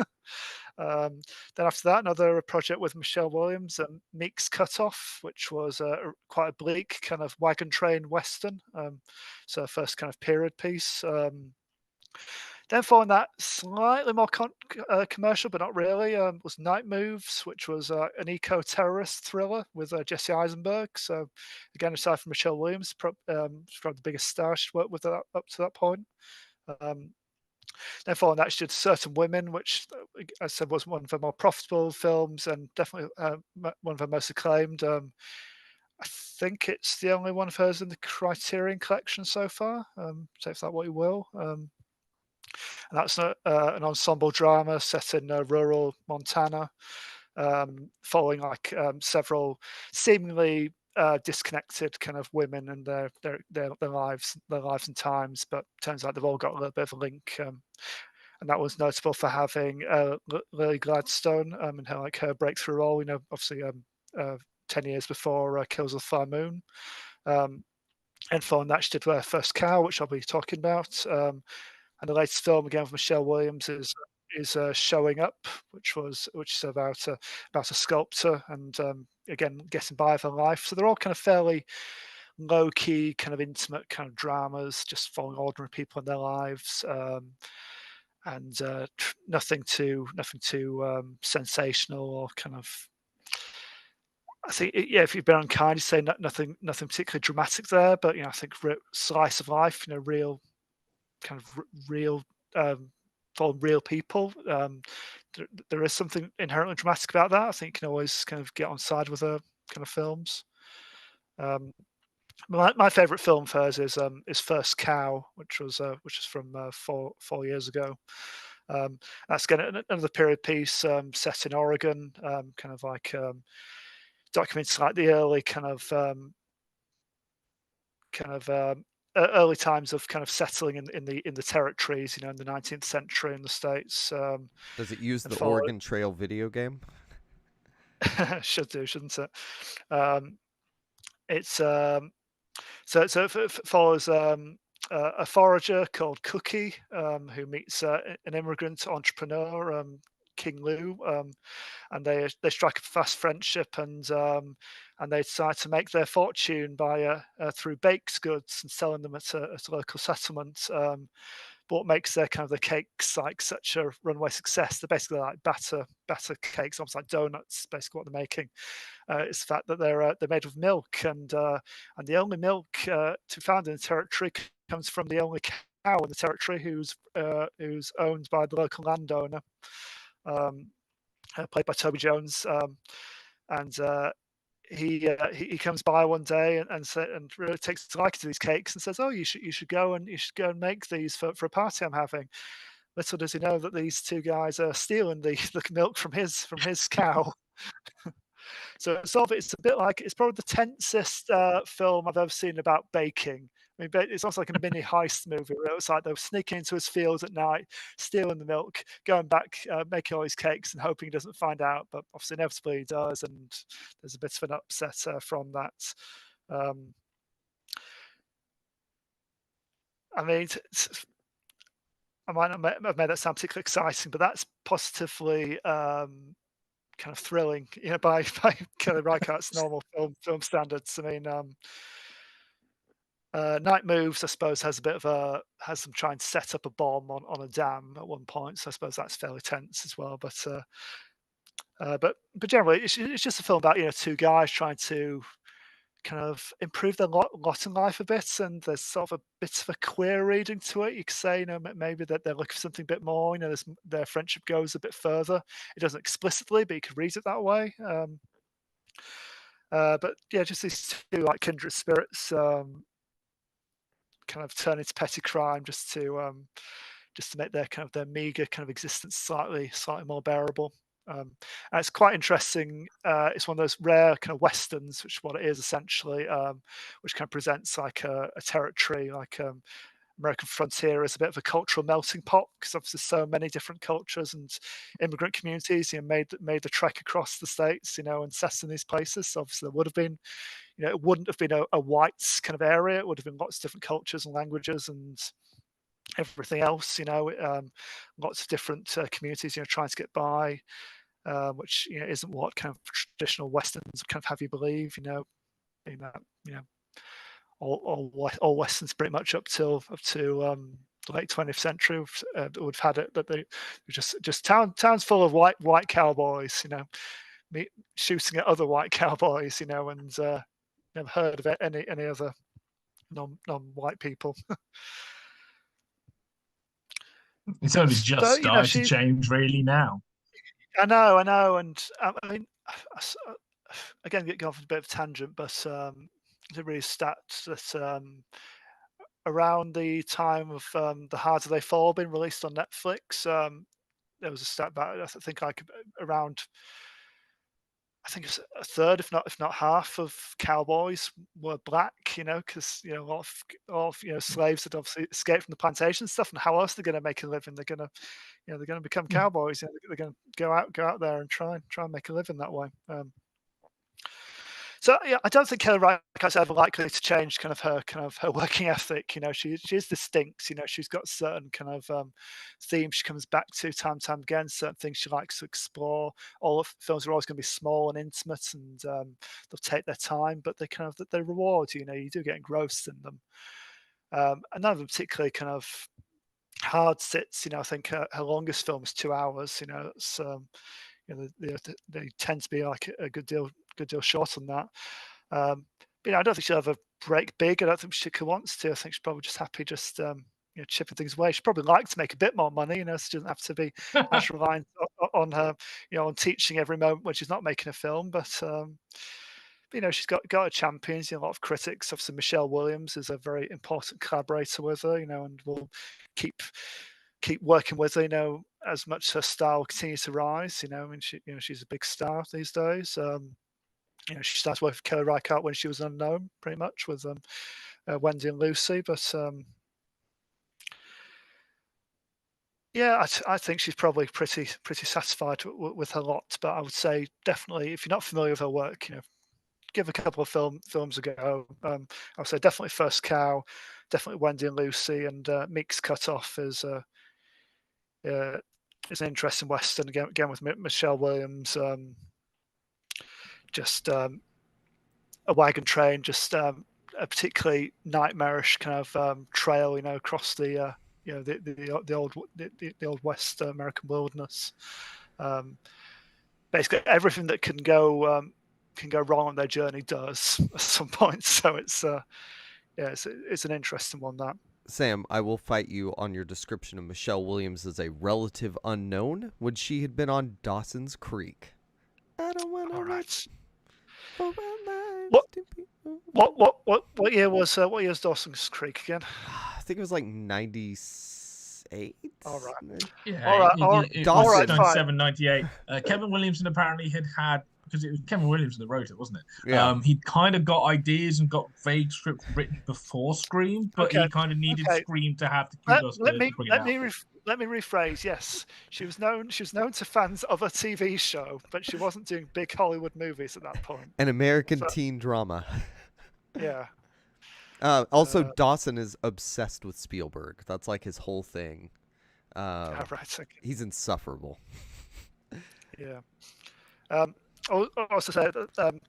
Then after that, another project with Michelle Williams, Meek's Cutoff, which was quite a bleak kind of wagon train western. So first kind of period piece. Then following that, slightly more commercial, but not really, was Night Moves, which was an eco-terrorist thriller with Jesse Eisenberg. So again, aside from Michelle Williams, probably the biggest star she'd worked with up to that point. Then following that, she did Certain Women, which I said was one of her more profitable films and definitely one of her most acclaimed. I think it's the only one of hers in the Criterion collection so far. Take that what you will. And that's an ensemble drama set in rural Montana, following several seemingly disconnected kind of women and their lives and times, but turns out they've all got a little bit of a link. And that was notable for having Lily Gladstone and her breakthrough role. Obviously 10 years before Kills of the Flower Moon. And following that, she did her First Cow, which I'll be talking about. And the latest film again with Michelle Williams is Showing Up, which is about a sculptor and again getting by with her life. So they're all kind of fairly low key, kind of intimate kind of dramas, just following ordinary people in their lives, and nothing too sensational or kind of. I think if you've been unkind, you say nothing particularly dramatic there, but I think slice of life, real. Kind of real for real people. There is something inherently dramatic about that. I think you can always kind of get on side with her kind of films. My favorite film of hers is First Cow, which is from 4 years ago. That's again another period piece set in Oregon, kind of like documenting like the early kind of early times of kind of settling in the territories, in the 19th century in the States. Does it use the Oregon Trail video game? Should do, shouldn't it? It's so it follows a forager called Cookie, who meets an immigrant entrepreneur, King Lou, and they strike a fast friendship, and they decide to make their fortune by through baked goods and selling them at a local settlement. But what makes their cakes like such a runaway success? They're basically like batter cakes, almost like donuts. Basically, what they're making is the fact that they're made of milk, and the only milk to be found in the territory comes from the only cow in the territory who's owned by the local landowner. Played by Toby Jones, and he comes by one day and really takes a liking to these cakes and says, "Oh, you should go and make these for a party I'm having." Little does he know that these 2 guys are stealing the milk from his cow. So it's a bit like, it's probably the tensest film I've ever seen about baking, I mean, it's almost like a mini heist movie. Where it's like they're sneaking into his fields at night, stealing the milk, going back, making all his cakes, and hoping he doesn't find out. But obviously, inevitably he does, and there's a bit of an upset from that. I mean, I might not have made that sound particularly exciting, but that's positively kind of thrilling, by Kelly Reichardt's normal film standards. I mean, Night Moves, I suppose, has them trying to set up a bomb on a dam at one point, so I suppose that's fairly tense as well. But generally, it's just a film about two guys trying to kind of improve their lot in life a bit, and there's sort of a bit of a queer reading to it. You could say, maybe that they're looking for something a bit more. Their friendship goes a bit further. It doesn't explicitly, but you could read it that way. But yeah, just these two like kindred spirits, kind of turn into petty crime just to make their meager kind of existence slightly more bearable. And it's quite interesting. It's one of those rare kind of westerns, which is what it is essentially, which kind of presents like a territory, like American frontier, as a bit of a cultural melting pot, because obviously so many different cultures and immigrant communities, made the trek across the states, and settled in these places. So obviously there would have been, it wouldn't have been a white kind of area. It would have been lots of different cultures and languages and everything else. Lots of different communities, trying to get by. Which isn't what kind of traditional westerns kind of have you believe, being that all westerns pretty much up to the late 20th century would have had it that they just towns full of white cowboys, shooting at other white cowboys, and never heard of any other non-white people. It's only just started to change really now. I know, and I mean, again, get off a bit of a tangent, but the really stat that around the time of The Harder They Fall being released on Netflix, there was a stat about, I think, like around, I think it's a third, if not half, of cowboys were black. Because a lot of slaves had obviously escaped from the plantation and stuff. And how else they're going to make a living? They're going to become cowboys. They're going to go out there and try and make a living that way. So yeah, I don't think Kelly Reichardt's ever likely to change kind of her working ethic. She is distinct. She's got certain kind of themes she comes back to time and time again. Certain things she likes to explore. All of films are always going to be small and intimate, and they'll take their time, but they reward you. You do get engrossed in them. And none of them particularly kind of hard sits. I think her longest film is 2 hours. It's they tend to be like a good deal short on that. I don't think she'll ever break big. I don't think she wants to. I think she's probably just happy chipping things away. She'd probably like to make a bit more money, so she doesn't have to be as reliant on her, on teaching every moment when she's not making a film. But she's got her champions. A lot of critics. Obviously, Michelle Williams is a very important collaborator with her, and will keep working with her, as much as her style continues to rise. I mean, she's a big star these days. She started working with Kelly Reichardt when she was unknown, pretty much, with Wendy and Lucy. But yeah, I think she's probably pretty satisfied with her lot. But I would say definitely, if you're not familiar with her work, give a couple of films a go. I would say definitely First Cow, definitely Wendy and Lucy, and Meek's Cutoff is an interesting western again with Michelle Williams. Just a wagon train, just a particularly nightmarish kind of trail, across the the old West American wilderness. Basically, everything that can go wrong on their journey does at some point. So it's an interesting one, that. Sam, I will fight you on your description of Michelle Williams as a relative unknown when she had been on Dawson's Creek. I don't want to. All right. What year was Dawson's Creek again? I think it was like 98. All right. Yeah. All right. 97, 98. Kevin Williamson apparently had because it was Kevin Williams that wrote it, wasn't it? Yeah. He'd kind of got ideas and got vague scripts written before Scream, but he kind of needed Scream to have the kudos to bring it out. Let me rephrase. Yes, she was known to fans of a TV show, but she wasn't doing big Hollywood movies at that point. An American teen drama. Yeah. Also, Dawson is obsessed with Spielberg. That's like his whole thing. Right. Okay. He's insufferable. Yeah. Also said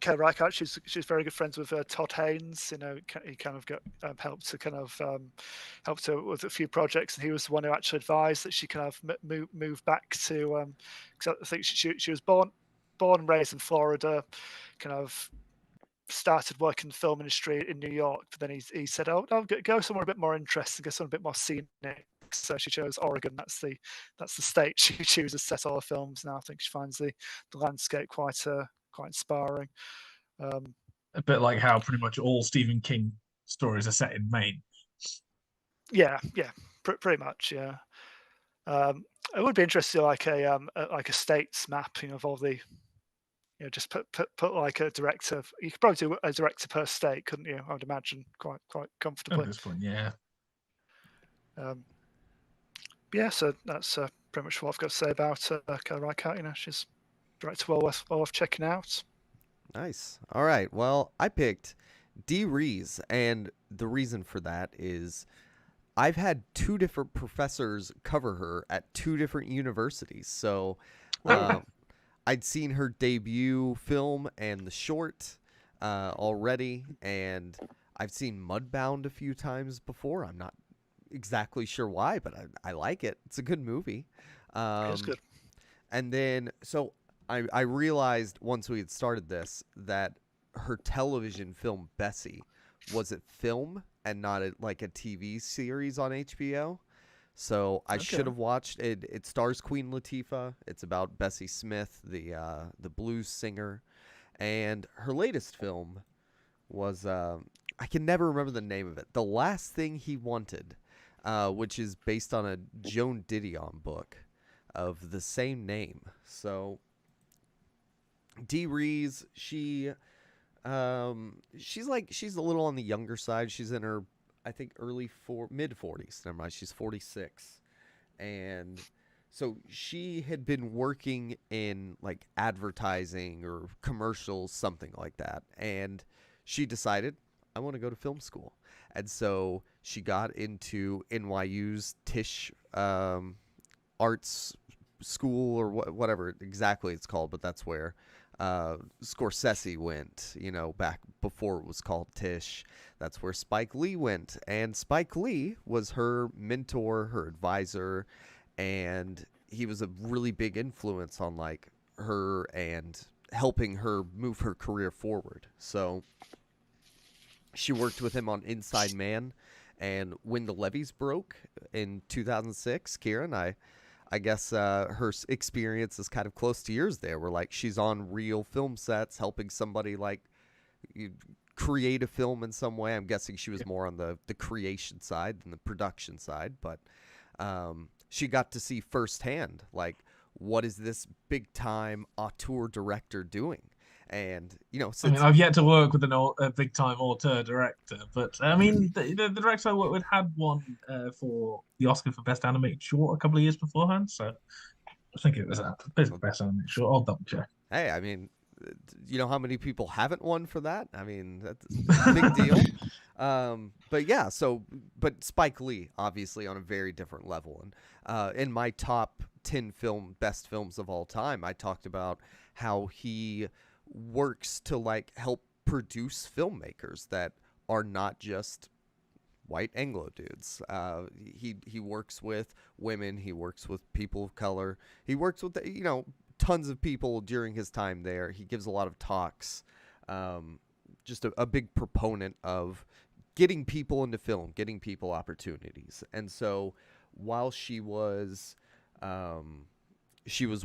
Kelly Reichardt, she's very good friends with Todd Haynes. You know, he kind of got helped her with a few projects, and he was the one who actually advised that she kind of move back to. Cause I think she was born and raised in Florida, kind of started working in the film industry in New York, but then he said, "Oh, no, go somewhere a bit more interesting, go somewhere a bit more scenic." So she chose Oregon. That's the state she chooses to set all her films now. I think she finds the landscape quite inspiring. A bit like how pretty much all Stephen King stories are set in Maine. Yeah, pretty much. Yeah, it would be interesting, like a states map, of all the. Just put like a director. You could probably do a director per state, couldn't you? I would imagine quite comfortably. At this point, yeah. Yeah, so that's pretty much what I've got to say about Kelly Reichardt. She's a director well worth checking out. Nice. All right. Well, I picked Dee Rees, and the reason for that is I've had 2 different professors cover her at 2 different universities. So I'd seen her debut film and the short already, and I've seen Mudbound a few times before. I'm not exactly sure why, but I like it. It's a good movie. It's good. And then, so I realized once we had started this that her television film Bessie was a film and not like a TV series on HBO. So I should have watched it. It stars Queen Latifah. It's about Bessie Smith, the blues singer, and her latest film was I can never remember the name of it. The Last Thing He Wanted, which is based on a Joan Didion book of the same name. So Dee Rees, she's a little on the younger side. She's in her, I think, mid 40s. Never mind, she's 46. And so she had been working in like advertising or commercials, something like that. And she decided, I want to go to film school. And so she got into NYU's Tisch Arts School, or whatever exactly it's called, but that's where Scorsese went, back before it was called Tisch. That's where Spike Lee went, and Spike Lee was her mentor, her advisor, and he was a really big influence on like her and helping her move her career forward. So she worked with him on Inside Man and When the Levees Broke in 2006. Kieran, I guess her experience is kind of close to yours there, where like she's on real film sets helping somebody like create a film in some way. I'm guessing she was more on the creation side than the production side, but she got to see firsthand like what is this big time auteur director doing. And I've yet to work with a big time auteur director, but I mean the director I worked with had won for the Oscar for Best Animated Short a couple of years beforehand, so I think it was Best Animated Short. I'll double check. Hey, I mean, you know how many people haven't won for that? I mean, that's a big deal. But Spike Lee, obviously, on a very different level. And in my top 10 best films of all time, I talked about how he works to like help produce filmmakers that are not just white Anglo dudes. He works with women. He works with people of color. He works with tons of people during his time there. He gives a lot of talks. Just a big proponent of getting people into film, getting people opportunities. And so while she was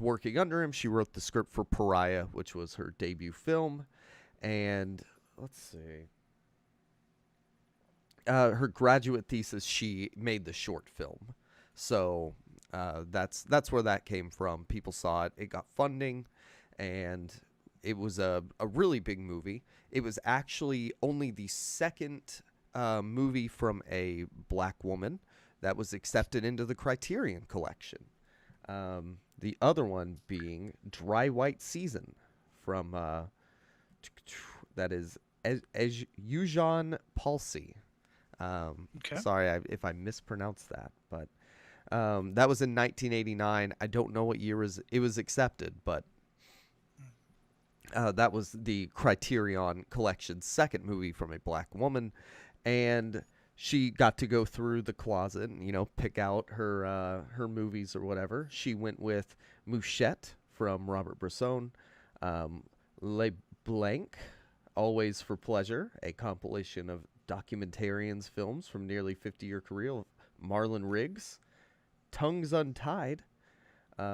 working under him, she wrote the script for Pariah, which was her debut film. And let's see. Her graduate thesis, she made the short film. So that's where that came from. People saw it. It got funding, and it was a really big movie. It was actually only the second movie from a black woman that was accepted into the Criterion Collection. The other one being Dry White Season from that is Eugene Palsy. Sorry if I mispronounced that, but that was in 1989. I don't know what year it was accepted, but that was the Criterion Collection's second movie from a black woman, and she got to go through the closet and, you know, pick out her movies or whatever. She went with Mouchette from Robert Bresson, Le Blanc, Always for Pleasure, a compilation of documentarians films from nearly 50-year career of Marlon Riggs, Tongues Untied,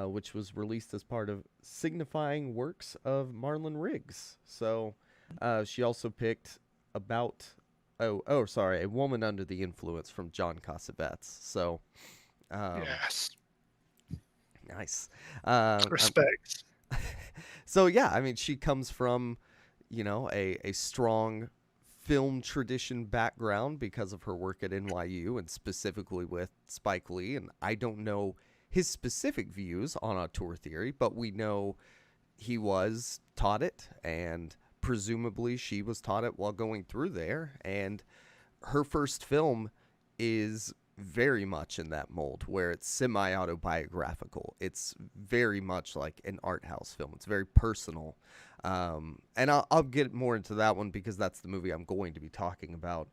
which was released as part of Signifying Works of Marlon Riggs. So she also picked A Woman Under the Influence from John Cassavetes. So yes, nice. Respect. So yeah, I mean, she comes from, you know, a strong film tradition background because of her work at NYU and specifically with Spike Lee. And I don't know his specific views on auteur theory, but we know he was taught it, and presumably she was taught it while going through there. And her first film is very much in that mold where it's semi-autobiographical. It's very much like an art house film. It's very personal. And I'll get more into that one because that's the movie I'm going to be talking about.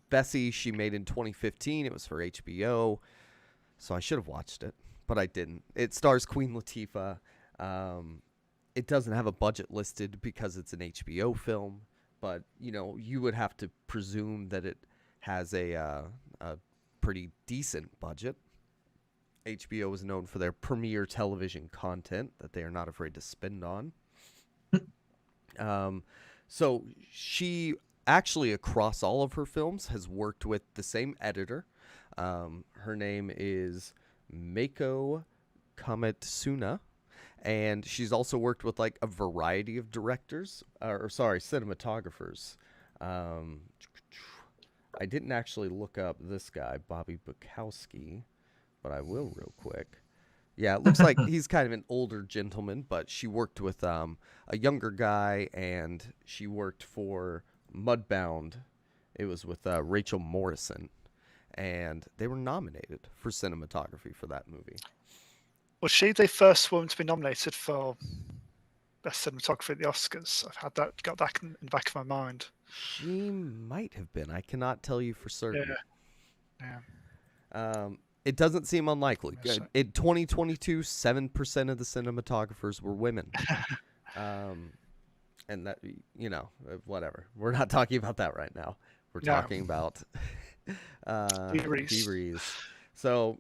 Bessie, she made in 2015. It was for HBO. So I should have watched it, but I didn't. It stars Queen Latifah. It doesn't have a budget listed because it's an HBO film, but, you know, you would have to presume that it has a pretty decent budget. HBO is known for their premier television content that they are not afraid to spend on. So she actually, across all of her films, has worked with the same editor. Her name is Meiko Kametsuna, and she's also worked with like a variety of directors, cinematographers. I didn't actually look up this guy, Bobby Bukowski, but I will real quick. Yeah, it looks like he's kind of an older gentleman, but she worked with a younger guy, and she worked for Mudbound. It was with Rachel Morrison, and they were nominated for cinematography for that movie. Was she the first woman to be nominated for Best Cinematography at the Oscars? Got that in the back of my mind. She might have been. I cannot tell you for certain. Yeah. It doesn't seem unlikely. Yes. In 2022, 7% of the cinematographers were women. And that, you know, whatever. We're not talking about that right now. We're talking about Dee. So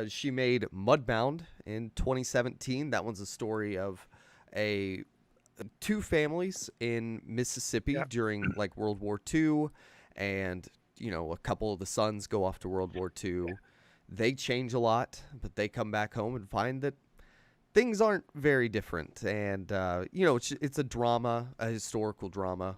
she made Mudbound in 2017. That one's a story of two families in Mississippi during like World War II, and, you know, a couple of the sons go off to World War II. They change a lot, but they come back home and find that things aren't very different. And, you know, it's a drama, a historical drama,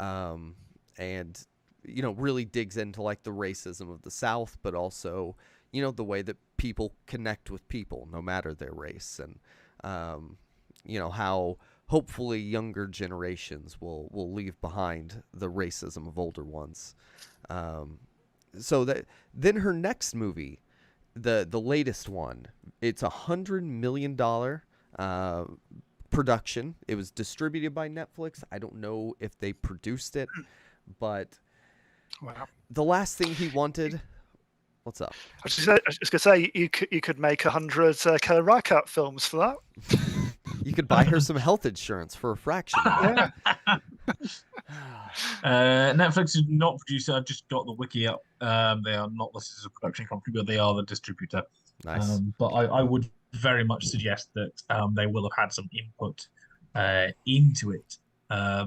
and, you know, really digs into like the racism of the South, but also, you know, the way that people connect with people no matter their race, and, you know, how hopefully younger generations will leave behind the racism of older ones. So then her next movie, the latest one, it's $100 million production. It was distributed by Netflix. I don't know if they produced it, but the last thing he wanted. What's up? I was just gonna say you could make 100 Kelly Reichardt films for that. You could buy her some health insurance for a fraction. Yeah. Netflix did not produce it. I've just got the wiki up. They are not listed as a production company, but they are the distributor. Nice. But I would very much suggest that they will have had some input into it,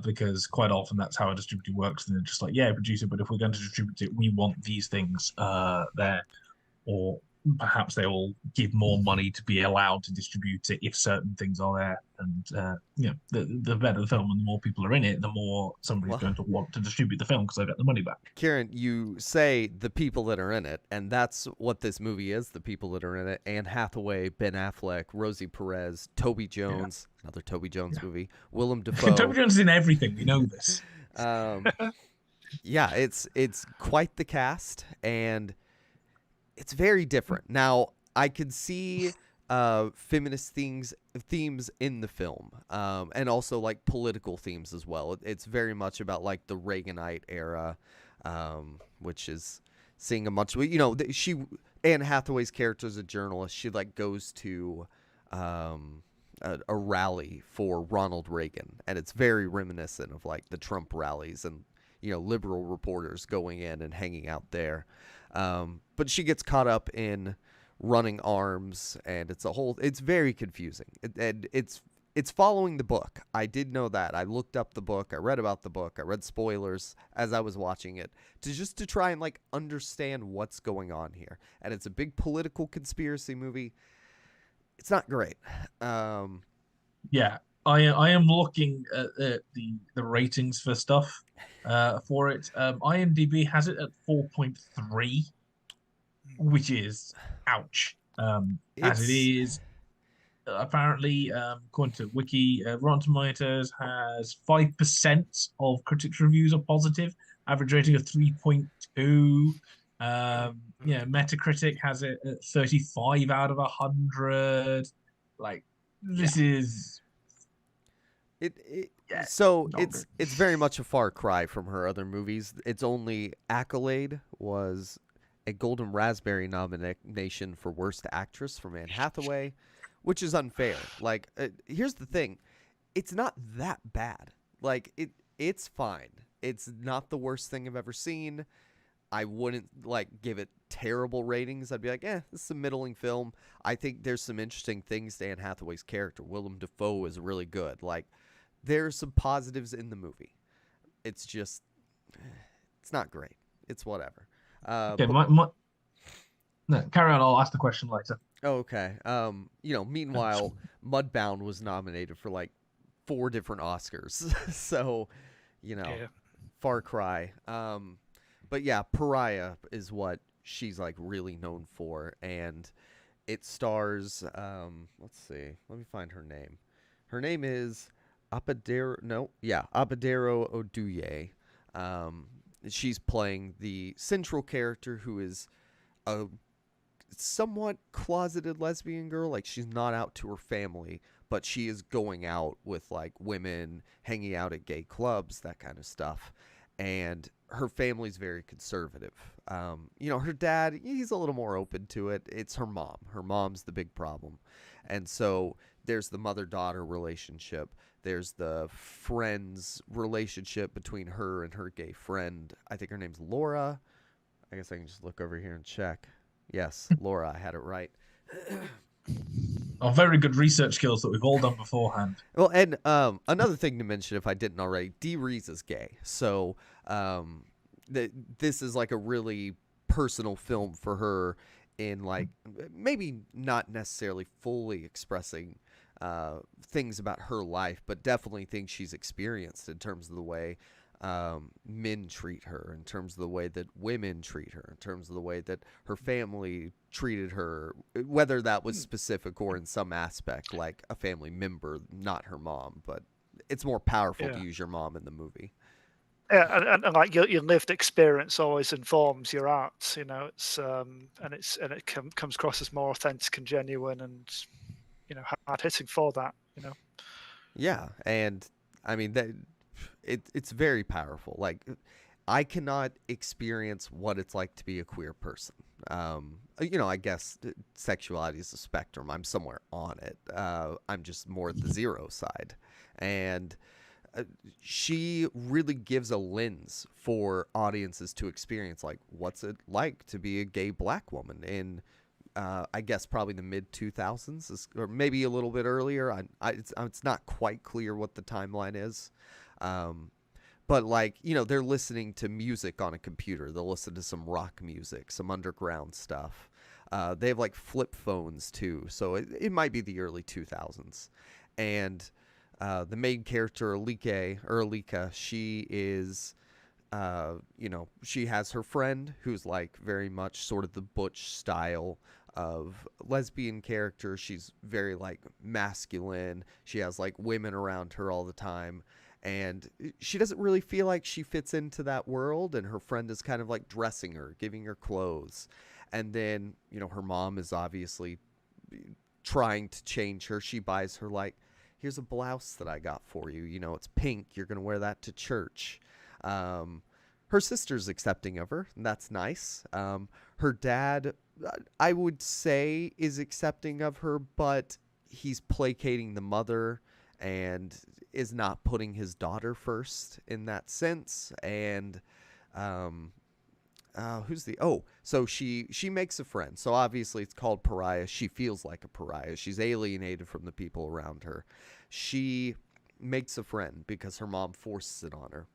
because quite often that's how a distributor works. And they're just like, yeah, produce it, but if we're going to distribute it, we want these things there. Or perhaps they will give more money to be allowed to distribute it if certain things are there. And the better the film and the more people are in it, the more somebody's going to want to distribute the film because they get the money back. Kieran, you say the people that are in it, and that's what this movie is, the people that are in it. Anne Hathaway, Ben Affleck, Rosie Perez, Toby Jones, another Toby Jones movie, Willem Dafoe. Toby Jones is in everything, we know this. Yeah, it's quite the cast, and it's very different. Now, I could see feminist themes in the film, and also like political themes as well. It's very much about like the Reaganite era, which is seeing a much, Anne Hathaway's character is a journalist. She like goes to a rally for Ronald Reagan, and it's very reminiscent of like the Trump rallies and liberal reporters going in and hanging out there. But she gets caught up in running arms, and it's very confusing. And it's following the book. I did know that. I looked up the book. I read about the book. I read spoilers as I was watching it to try and like understand what's going on here. And it's a big political conspiracy movie. It's not great. Yeah. I am looking at the ratings for stuff for it. IMDb has it at 4.3, which is ouch. As it is, apparently, according to Wiki, Rotten Tomatoes has 5% of critics' reviews are positive, average rating of 3.2. Metacritic has it at 35 out of 100. Like, this is... It's very much a far cry from her other movies. Its only accolade was a Golden Raspberry nomination for Worst Actress from Anne Hathaway, which is unfair. Like, here's the thing. It's not that bad. Like, it's fine. It's not the worst thing I've ever seen. I wouldn't, like, give it terrible ratings. I'd be like, this is a middling film. I think there's some interesting things to Anne Hathaway's character. Willem Dafoe is really good. Like, there's some positives in the movie. It's just, it's not great. It's whatever. Okay, no, carry on. I'll ask the question later. Okay. Meanwhile, Mudbound was nominated for like 4 different Oscars. So, far cry. But yeah, Pariah is what she's like really known for, and it stars. Let's see. Let me find her name. Her name is Abadero Oduye. She's playing the central character, who is a somewhat closeted lesbian girl. Like, she's not out to her family, but she is going out with like women, hanging out at gay clubs, that kind of stuff. And her family's very conservative. Her dad, he's a little more open to it. It's her mom. Her mom's the big problem. And so there's the mother-daughter relationship. There's the friends relationship between her and her gay friend. I think her name's Laura. I guess I can just look over here and check. Yes, Laura, I had it right. Very good research skills that we've all done beforehand. Well, and another thing to mention, if I didn't already, Dee Rees is gay. So this is like a really personal film for her in like maybe not necessarily fully expressing things about her life, but definitely things she's experienced in terms of the way men treat her, in terms of the way that women treat her, in terms of the way that her family treated her, whether that was specific or in some aspect like a family member, not her mom. But it's more powerful to use your mom in the movie. Yeah, and like your lived experience always informs your art, It's it comes across as more authentic and genuine, and hard hitting for that. Yeah, and I mean it's very powerful. Like, I cannot experience what it's like to be a queer person. I guess sexuality is a spectrum. I'm somewhere on it. I'm just more at the zero side, and she really gives a lens for audiences to experience, like, what's it like to be a gay black woman in, I guess, probably the mid-2000s, or maybe a little bit earlier. It's not quite clear what the timeline is. But, like, they're listening to music on a computer. They'll listen to some rock music, some underground stuff. They have like flip phones too, so it might be the early 2000s. And the main character, Alika, she is, she has her friend who's like very much sort of the butch style of lesbian character. She's very like masculine. She has like women around her all the time. And she doesn't really feel like she fits into that world. And her friend is kind of like dressing her, giving her clothes. And then, her mom is obviously trying to change her. She buys her like, here's a blouse that I got for you. It's pink. You're going to wear that to church. Her sister's accepting of her, and that's nice. Her dad, I would say, is accepting of her, but he's placating the mother and is not putting his daughter first in that sense. And so she makes a friend. So obviously it's called Pariah. She feels like a pariah. She's alienated from the people around her. She makes a friend because her mom forces it on her.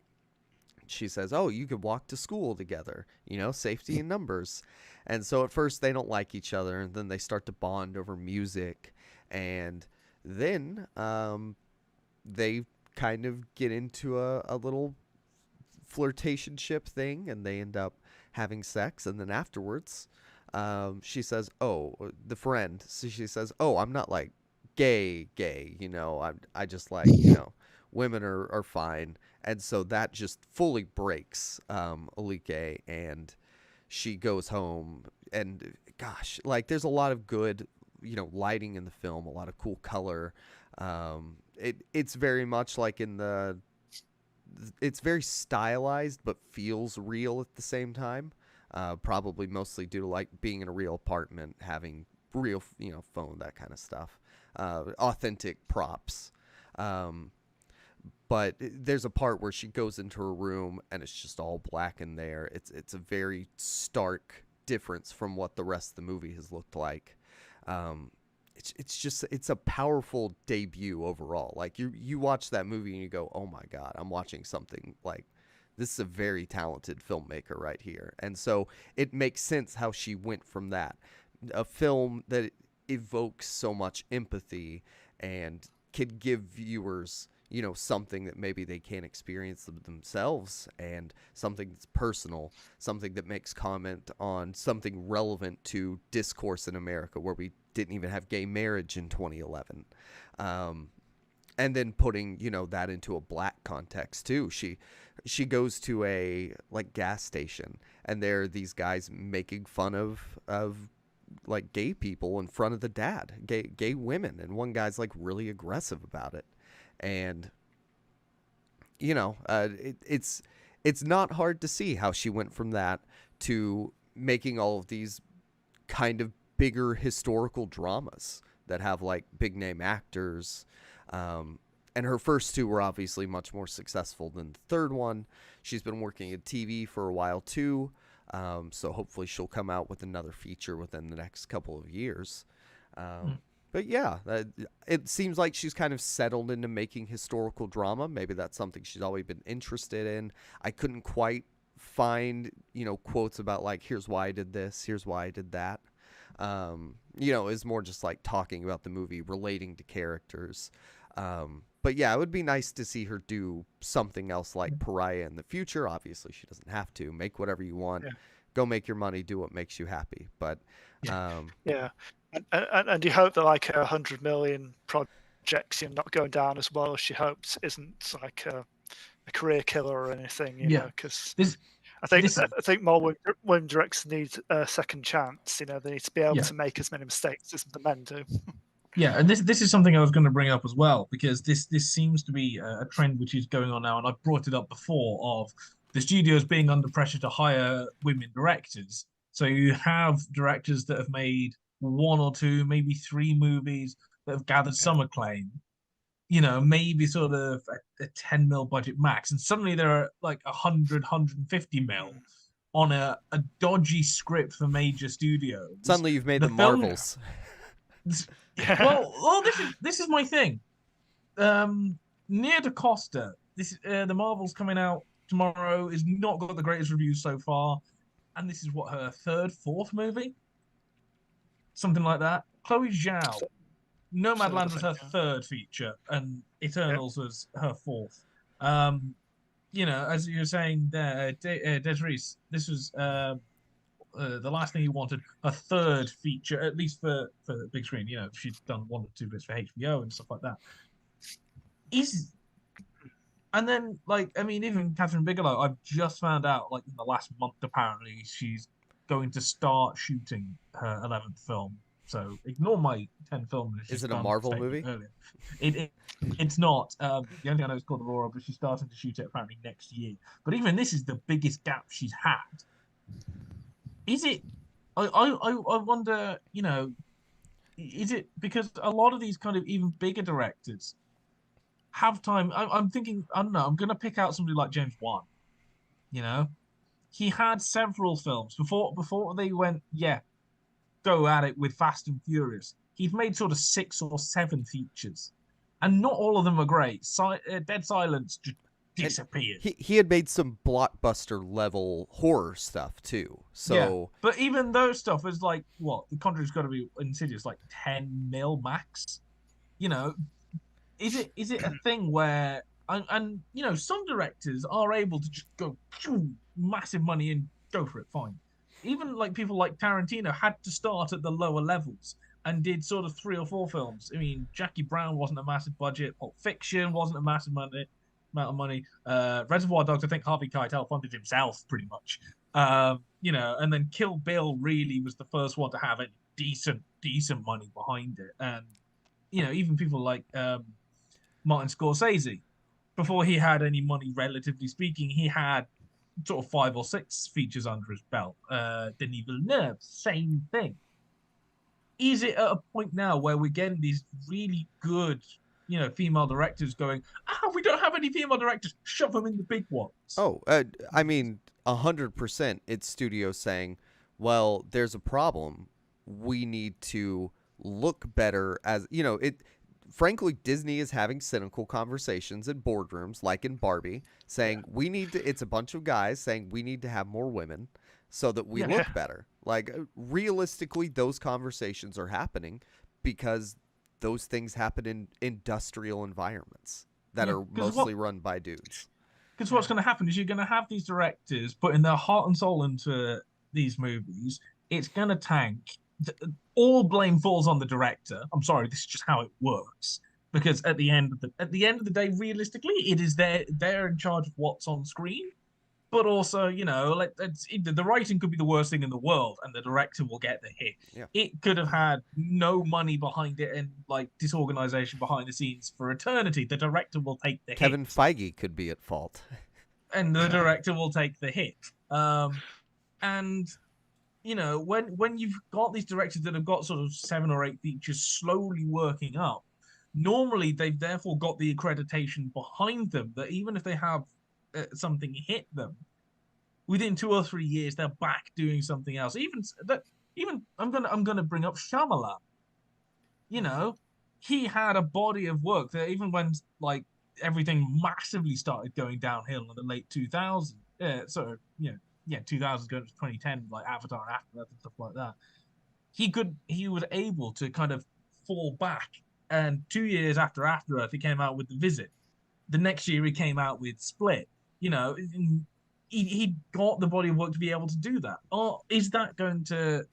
She says, oh, you could walk to school together, safety in numbers. And so at first they don't like each other, and then they start to bond over music. And then they kind of get into a little flirtationship thing, and they end up having sex. And then afterwards, she says, oh, the friend, so she says, oh, I'm not like gay, I just like, women are fine. And so that just fully breaks Alike, and she goes home. And gosh, like there's a lot of good, lighting in the film, a lot of cool color. It's very much like it's very stylized, but feels real at the same time. Probably mostly due to like being in a real apartment, having real, phone, that kind of stuff. Authentic props. But there's a part where she goes into her room and it's just all black in there. It's a very stark difference from what the rest of the movie has looked like. It's a powerful debut overall. Like you watch that movie and you go, oh my God, I'm watching something like this is a very talented filmmaker right here. And so it makes sense how she went from that, a film that evokes so much empathy and could give viewers, something that maybe they can't experience themselves, and something that's personal, something that makes comment on something relevant to discourse in America, where we didn't even have gay marriage in 2011. And then putting, that into a black context too. She goes to a like gas station, and there are these guys making fun of like gay people in front of the dad, gay women, and one guy's like really aggressive about it. And it's not hard to see how she went from that to making all of these kind of bigger historical dramas that have like big name actors. And her first two were obviously much more successful than the third one. She's been working in TV for a while too. So hopefully she'll come out with another feature within the next couple of years. But yeah, it seems like she's kind of settled into making historical drama. Maybe that's something she's always been interested in. I couldn't quite find, quotes about like, here's why I did this, here's why I did that. It's more just like talking about the movie, relating to characters. But yeah, it would be nice to see her do something else like Pariah in the future. Obviously, she doesn't have to. Make whatever you want. Yeah. Go make your money. Do what makes you happy. But yeah. And you hope that like 100 million projects, not going down as well as she hopes, isn't like a career killer or anything, know, because I think more women directors need a second chance. They need to be able to make as many mistakes as the men do. Yeah, and this is something I was going to bring up as well, because this seems to be a trend which is going on now, and I've brought it up before, of the studios being under pressure to hire women directors. So you have directors that have made 1 or 2, maybe 3 movies that have gathered some acclaim, maybe sort of a 10 mil budget max, and suddenly there are like 100, 150 mil on a dodgy script for major studios. Suddenly you've made the Marvels. Well, this is my thing. Nia DaCosta, the Marvel's coming out tomorrow, is not got the greatest reviews so far, and this is what, her 3rd, 4th movie. something like that. Chloe Zhao, Nomadland was her yeah. third feature, and Eternals was her fourth. You know, as you were saying there, Des Reese, this was the last thing he wanted, a third feature, at least for the big screen. You know, she'd done 1 or 2 bits for HBO and stuff like that. And then, like, I mean, even Catherine Bigelow, I've just found out, like, in the last month, apparently, she's going to start shooting her 11th film. So ignore my 10 film. Is it a Marvel movie? Earlier. It's not. The only thing I know is called Aurora, but she's starting to shoot it apparently next year. But even this is the biggest gap she's had. Is it? I wonder, you know, is it because a lot of these kind of even bigger directors have time? I'm thinking, I don't know, I'm going to pick out somebody like James Wan. You know, he had several films before they went, yeah, go at it with Fast and Furious. He'd made sort of 6 or 7 features, and not all of them are great. Dead Silence just disappeared. He had made some blockbuster level horror stuff too. So, yeah, but even those stuff is like, what, The Conjuring's got to be Insidious, like 10 mil max. You know, is it a thing where and you know, some directors are able to just go massive money and go for it, fine. Even like people like Tarantino had to start at the lower levels and did sort of 3 or 4 films. I mean, Jackie Brown wasn't a massive budget. Pulp Fiction wasn't a massive amount of money. Reservoir Dogs, I think Harvey Keitel funded himself pretty much. You know, and then Kill Bill really was the first one to have a decent money behind it. And you know, even people like Martin Scorsese, before he had any money, relatively speaking, he had sort of 5 or 6 features under his belt. Denis Villeneuve, same thing. Is it at a point now where we're getting these really good, you know, female directors going, we don't have any female directors, shove them in the big ones? Oh, I mean, 100% it's studios saying, well, there's a problem. We need to look better as, you know, frankly, Disney is having cynical conversations in boardrooms, like in Barbie, saying it's a bunch of guys saying we need to have more women so that we look better. Like, realistically, those conversations are happening because those things happen in industrial environments that are mostly run by dudes. Because what's going to happen is you're going to have these directors putting their heart and soul into these movies. It's going to tank. All blame falls on the director. I'm sorry, this is just how it works. Because at the end of the day, realistically, it is they're in charge of what's on screen. But also, you know, like the writing could be the worst thing in the world, and the director will get the hit. Yeah. It could have had no money behind it and like disorganization behind the scenes for eternity. The director will take the hit. Kevin Feige could be at fault, and the director will take the hit. And you know, when you've got these directors that have got sort of 7 or 8 features slowly working up, normally they've therefore got the accreditation behind them that even if they have something hit them, within 2 or 3 years they're back doing something else. Even I'm gonna bring up Shyamalan. You know, he had a body of work that even when like everything massively started going downhill in the late 2000s, 2000s going to 2010, like Avatar and Aftermath and stuff like that, he was able to kind of fall back. And 2 years after Afterearth, he came out with The Visit. The next year, he came out with Split. You know, he got the body of work to be able to do that. Or is that going to,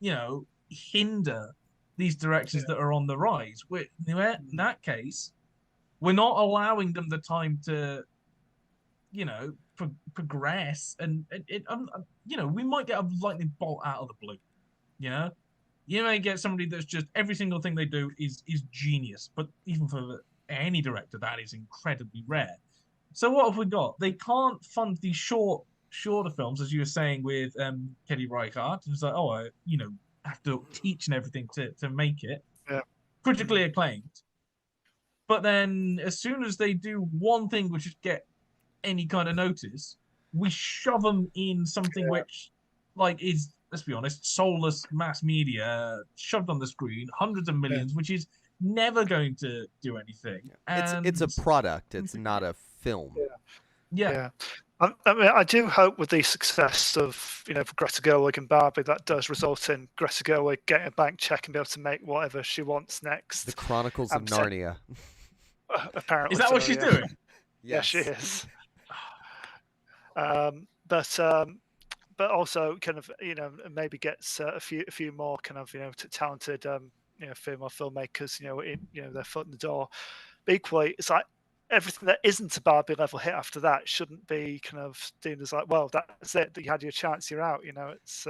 you know, hinder these directors that are on the rise? In that case, we're not allowing them the time to, you know, progress. And you know, we might get a lightning bolt out of the blue. You know, you may get somebody that's just every single thing they do is genius. But even for any director, that is incredibly rare. So what have we got? They can't fund these shorter films, as you were saying with Kelly Reichardt. It's like, you know, have to teach and everything to make it. Yeah. Critically acclaimed. But then as soon as they do one thing which is get any kind of notice, we shove them in something which, like, is, let's be honest, soulless mass media shoved on the screen, hundreds of millions, which is never going to do anything. It's a product. It's not a film. Yeah. I mean, I do hope with the success of Greta Gerwig and Barbie, that does result in Greta Gerwig getting a bank check and be able to make whatever she wants next. The Chronicles of Narnia. Apparently, is that what she's doing? Yes. Yeah, she is. But also kind of maybe gets a few more kind of talented female filmmakers their foot in the door. But equally, it's like everything that isn't a Barbie level hit after that shouldn't be kind of deemed as like, well, that's it, that you had your chance, you're out. It's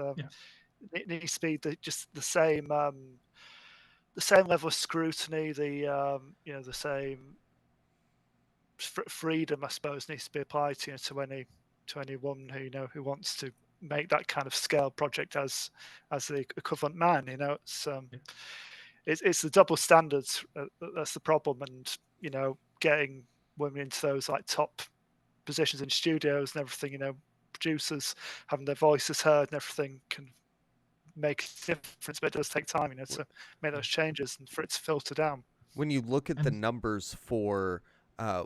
it needs to be just the same level of scrutiny, the same freedom, I suppose, needs to be applied to any woman who wants to make that kind of scale project as the equivalent man. It's the double standards that's the problem, and getting women into those like top positions in studios and everything, producers having their voices heard and everything can make a difference, but it does take time to make those changes and for it to filter down. When you look at the numbers for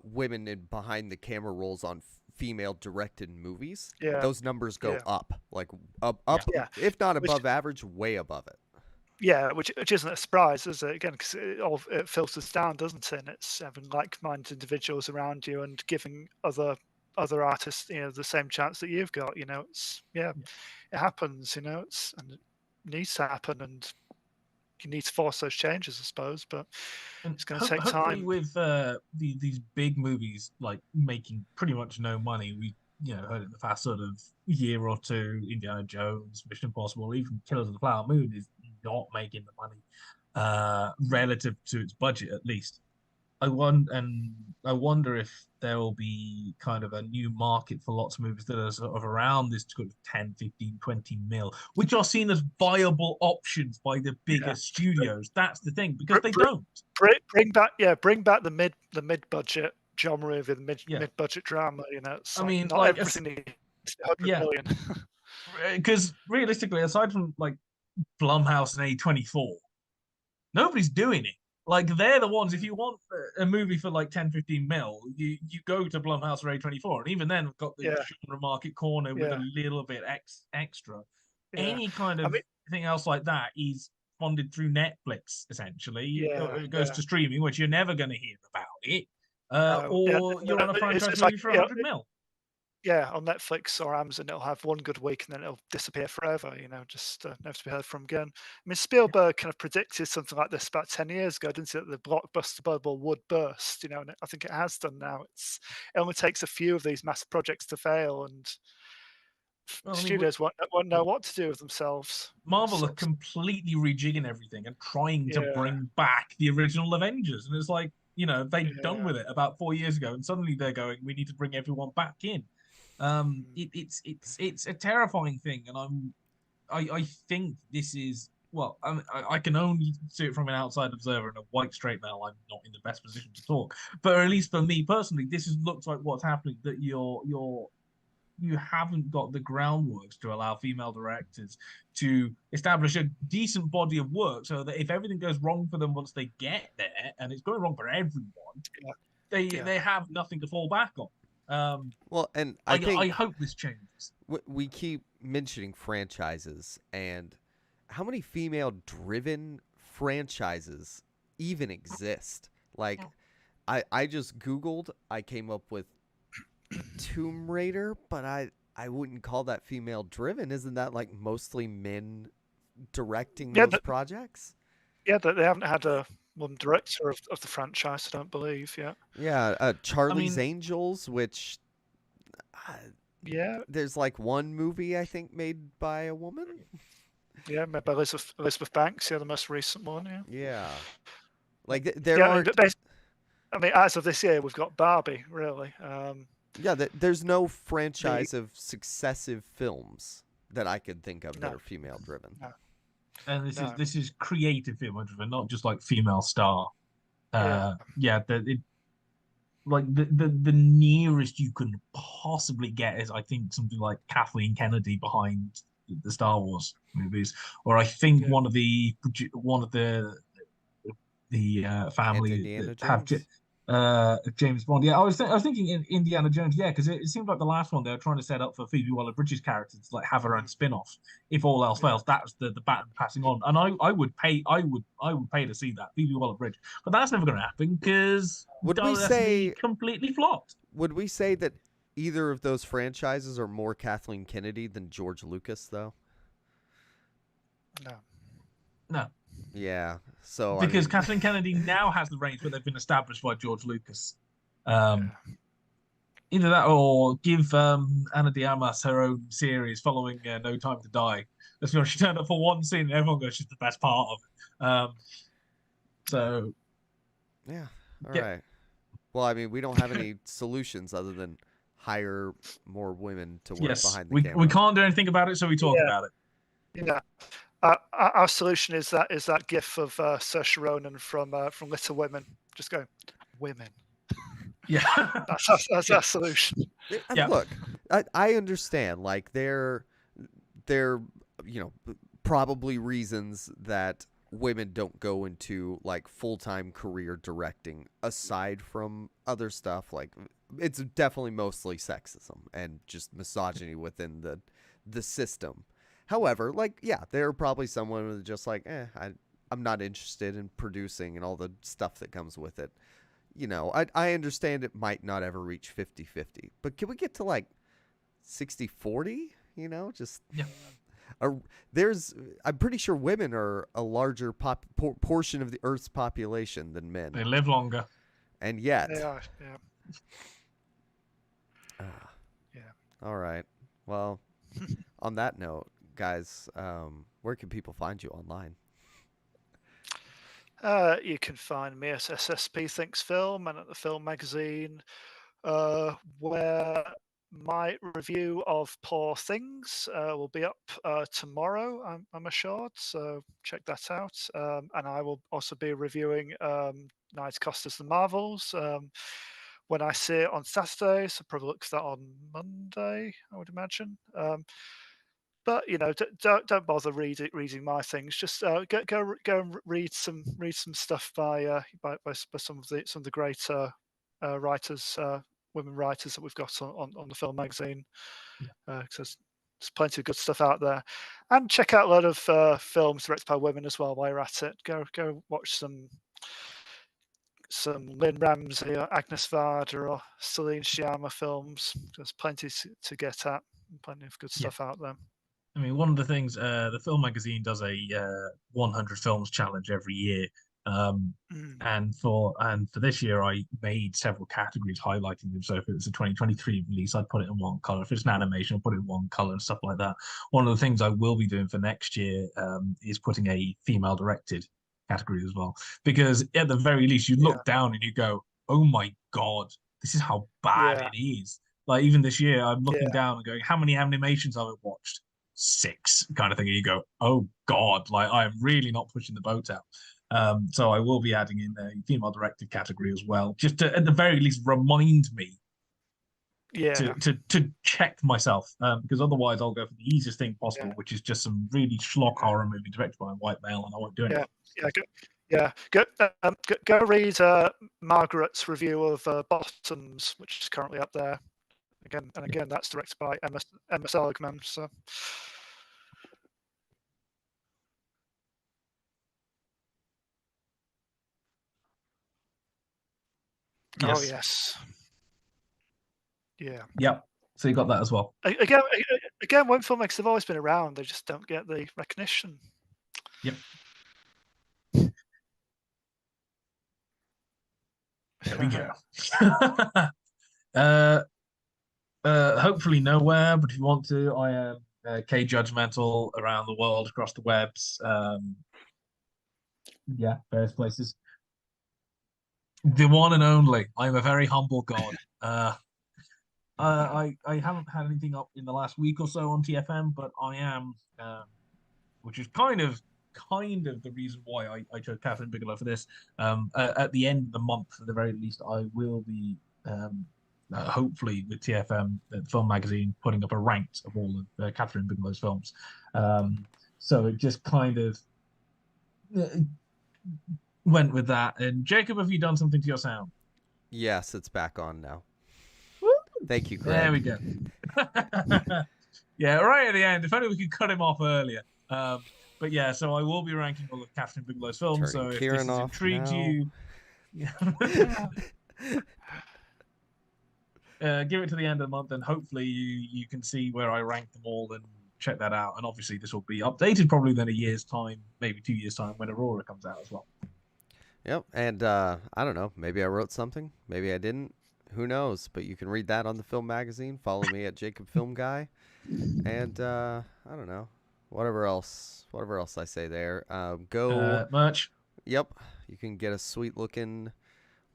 women in behind the camera roles on female directed movies, those numbers go up, like up, if not above average, way above it. Yeah, which isn't a surprise, is it? Again, because it filters down, doesn't it? And it's having like-minded individuals around you and giving other artists, the same chance that you've got. It happens. And it needs to happen, and you need to force those changes, I suppose. But it's going to take time. With these big movies like making pretty much no money, we heard in the past sort of year or two, Indiana Jones, Mission Impossible, even Killers of the Flower Moon is not making the money relative to its budget, at least. I wonder if there will be kind of a new market for lots of movies that are sort of around this kind of 10, 15, 20 mil, which are seen as viable options by the bigger studios. That's the thing, because they don't. Bring back the mid-budget genre of the mid-budget drama. It's not like everything needs 100 million. Because realistically, aside from like Blumhouse and A24, nobody's doing it. Like, they're the ones, if you want a movie for like 10, 15 mil, you go to Blumhouse or A24. And even then, we've got the genre market corner with a little bit extra. Any kind of thing else like that is funded through Netflix, essentially. It goes to streaming, which you're never going to hear about it. Or you're on a franchise movie for 100 mil. Yeah, on Netflix or Amazon, it'll have one good week and then it'll disappear forever, just never to be heard from again. I mean, Spielberg kind of predicted something like this about 10 years ago, didn't he, that the blockbuster bubble would burst, and I think it has done now. It only takes a few of these massive projects to fail, and studios won't know what to do with themselves. Marvel are completely rejigging everything and trying to bring back the original Avengers, and it's like, they've done with it about 4 years ago, and suddenly they're going, we need to bring everyone back in. It's a terrifying thing, and I think this is, well, I can only see it from an outside observer and a white straight male. I'm not in the best position to talk, but at least for me personally, this looks like what's happening, that you haven't got the groundworks to allow female directors to establish a decent body of work, so that if everything goes wrong for them once they get there, and it's going wrong for everyone, they have nothing to fall back on. Well, and I hope this changes. We keep mentioning franchises, and how many female-driven franchises even exist? Like, I just Googled, I came up with Tomb Raider, but I wouldn't call that female-driven. Isn't that like mostly men directing those projects? Yeah, they haven't had one director of the franchise, I don't believe. Charlie's Angels, which there's like one movie I think made by a woman. Yeah, made by Elizabeth Banks, the most recent one. Like there are. I mean, as of this year, we've got Barbie, really. There's no franchise of successive films that I could think of that are female driven. No. And this is creative female driven, not just like female star. The nearest you can possibly get is, I think, something like Kathleen Kennedy behind the Star Wars movies, or I think one of the family have James Bond. Yeah, I was thinking in Indiana Jones. Yeah, because it seemed like the last one they were trying to set up for Phoebe Waller-Bridge's character to like have her own spin-off. If all else fails, that's the baton passing on. And I would pay to see that Phoebe Waller-Bridge, but that's never going to happen because Destiny completely flopped. Would we say that either of those franchises are more Kathleen Kennedy than George Lucas, though? No. Yeah. So because Kathleen Kennedy now has the reins, but they've been established by George Lucas. Either that, or give Ana de Armas her own series following No Time to Die. That's when she turned up for one scene, and everyone goes, "She's the best part of it." So, yeah. All right. Well, I mean, we don't have any solutions other than hire more women to work behind the camera. We can't do anything about it, so we talk about it. Yeah. Our solution is that gif of Saoirse Ronan from Little Women, just going, women. Yeah, that's our solution. Yeah. Look, I understand. Like they're probably reasons that women don't go into like full-time career directing aside from other stuff. Like it's definitely mostly sexism and just misogyny within the system. However, like, yeah, there are probably some women that are just like, I'm not interested in producing and all the stuff that comes with it. You know, I understand it might not ever reach 50-50, but can we get to like 60-40? You know, just I'm pretty sure women are a larger portion of the Earth's population than men. They live longer, and yet they are. All right. Well, on that note, guys, where can people find you online? You can find me at SSP Thinks Film and at the Film Magazine, where my review of Poor Things will be up tomorrow, I'm assured, so check that out. And I will also be reviewing Night Costa's The Marvels when I see it on Saturday, so probably look for that on Monday, I would imagine. But don't bother reading my things. Just go and read some stuff by some of the great writers, women writers that we've got on the Film Magazine. Because there's plenty of good stuff out there, and check out a lot of films directed by women as well while you're at it. Go watch some Lynn Ramsey or Agnes Varda or Celine Sciamma films. There's plenty to get at, and plenty of good stuff out there. I mean, one of the things, the Film Magazine does a 100 films challenge every year, and for this year, I made several categories highlighting them. So if it's a 2023 release, I'd put it in one color. If it's an animation, I'll put it in one color and stuff like that. One of the things I will be doing for next year is putting a female-directed category as well, because at the very least, you look down and you go, "Oh my God, this is how bad it is." Like even this year, I'm looking down and going, "How many animations have I watched?" 6 kind of thing, and you go, "Oh God, like I'm really not pushing the boat out." So I will be adding in a female directed category as well, just to at the very least remind me to check myself, because otherwise I'll go for the easiest thing possible, which is just some really schlock horror movie directed by a white male, and I won't do it. Go read Margaret's review of Bottoms, which is currently up there. Again, that's directed by Emma Seligman. So, oh yes, yep. So you got that as well. Again, when filmmakers have always been around, they just don't get the recognition. Yep. There we go. Hopefully nowhere, but if you want to, I am K Judgmental around the world, across the webs. Various places. The one and only. I'm a very humble god. I haven't had anything up in the last week or so on TFM, but I am, which is kind of the reason why I chose Catherine Bigelow for this. At the end of the month, at the very least, I will be hopefully with TFM, the Film Magazine, putting up a ranked of all of Catherine Bigelow's films. So it just kind of went with that. And Jacob, have you done something to your sound? Yes, it's back on now. Woo! Thank you, Greg. There we go. Yeah, right at the end. If only we could cut him off earlier. But yeah, so I will be ranking all of Catherine Bigelow's films. Turning So if Kieran this has off intrigued now. you, give it to the end of the month, and hopefully you can see where I rank them all and check that out. And obviously, this will be updated probably in a year's time, maybe 2 years' time when Aurora comes out as well. Yep, and I don't know. Maybe I wrote something. Maybe I didn't. Who knows? But you can read that on the Film Magazine. Follow me at Jacob Film Guy, and I don't know. Whatever else I say there. Go Merch. Yep, you can get a sweet looking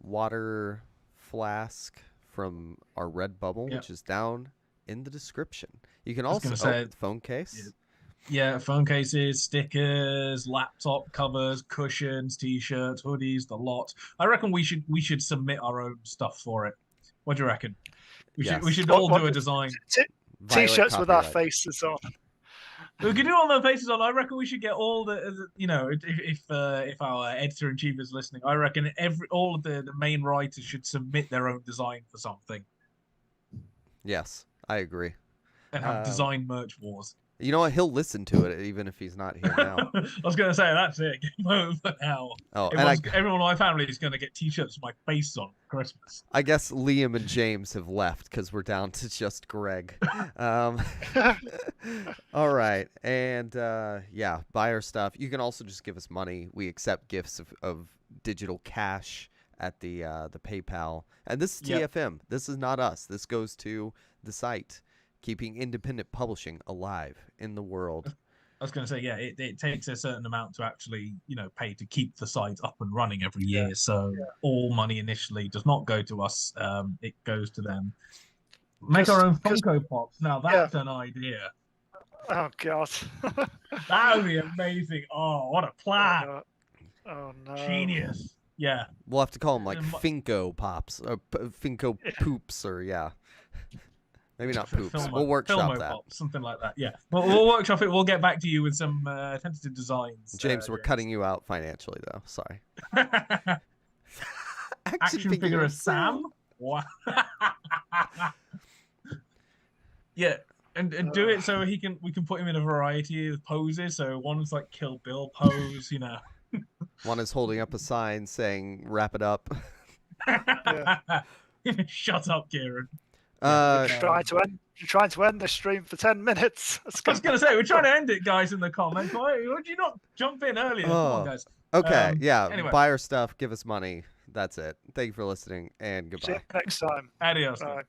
water flask from our Redbubble, which is down in the description. You can also say, phone case. Yeah, phone cases, stickers, laptop covers, cushions, t-shirts, hoodies, the lot. I reckon we should submit our own stuff for it. What do you reckon? We should all do a design. T-shirts with our faces on. We can do all the faces on. I reckon we should get all the if our editor-in-chief is listening, I reckon all of the main writers should submit their own design for something. Yes, I agree. And have design merch wars. You know what? He'll listen to it even if he's not here now. I was going to say, that's it. Game over now. Oh, everyone in my family is going to get T-shirts with my face on for Christmas. I guess Liam and James have left because we're down to just Greg. All right. And, yeah, buy our stuff. You can also just give us money. We accept gifts of digital cash at the PayPal. And this is TFM. This is not us. This goes to the site, keeping independent publishing alive in the world. I was going to say, yeah, it takes a certain amount to actually, pay to keep the site up and running every year. So all money initially does not go to us. It goes to them. Make our own Funko Pops. Now that's an idea. Oh, God. That would be amazing. Oh, what a plan. Oh, no. Genius. Yeah. We'll have to call them like Finko Pops or Finko Poops or Maybe not poops. We'll workshop that. Pop, something like that. Yeah. We'll workshop it. We'll get back to you with some tentative designs. James, we're cutting you out financially, though. Sorry. Action figure of Sam? Wow. Yeah. And do it so we can put him in a variety of poses. So one's like Kill Bill pose, One is holding up a sign saying, wrap it up. Shut up, Kieran. You're trying to end this stream for 10 minutes. I was going to say, we're trying to end it, guys, in the comments. Why would you not jump in earlier? Come on, guys. Okay, Anyway. Buy our stuff, give us money. That's it. Thank you for listening, and goodbye. See you next time. Adios. Bye.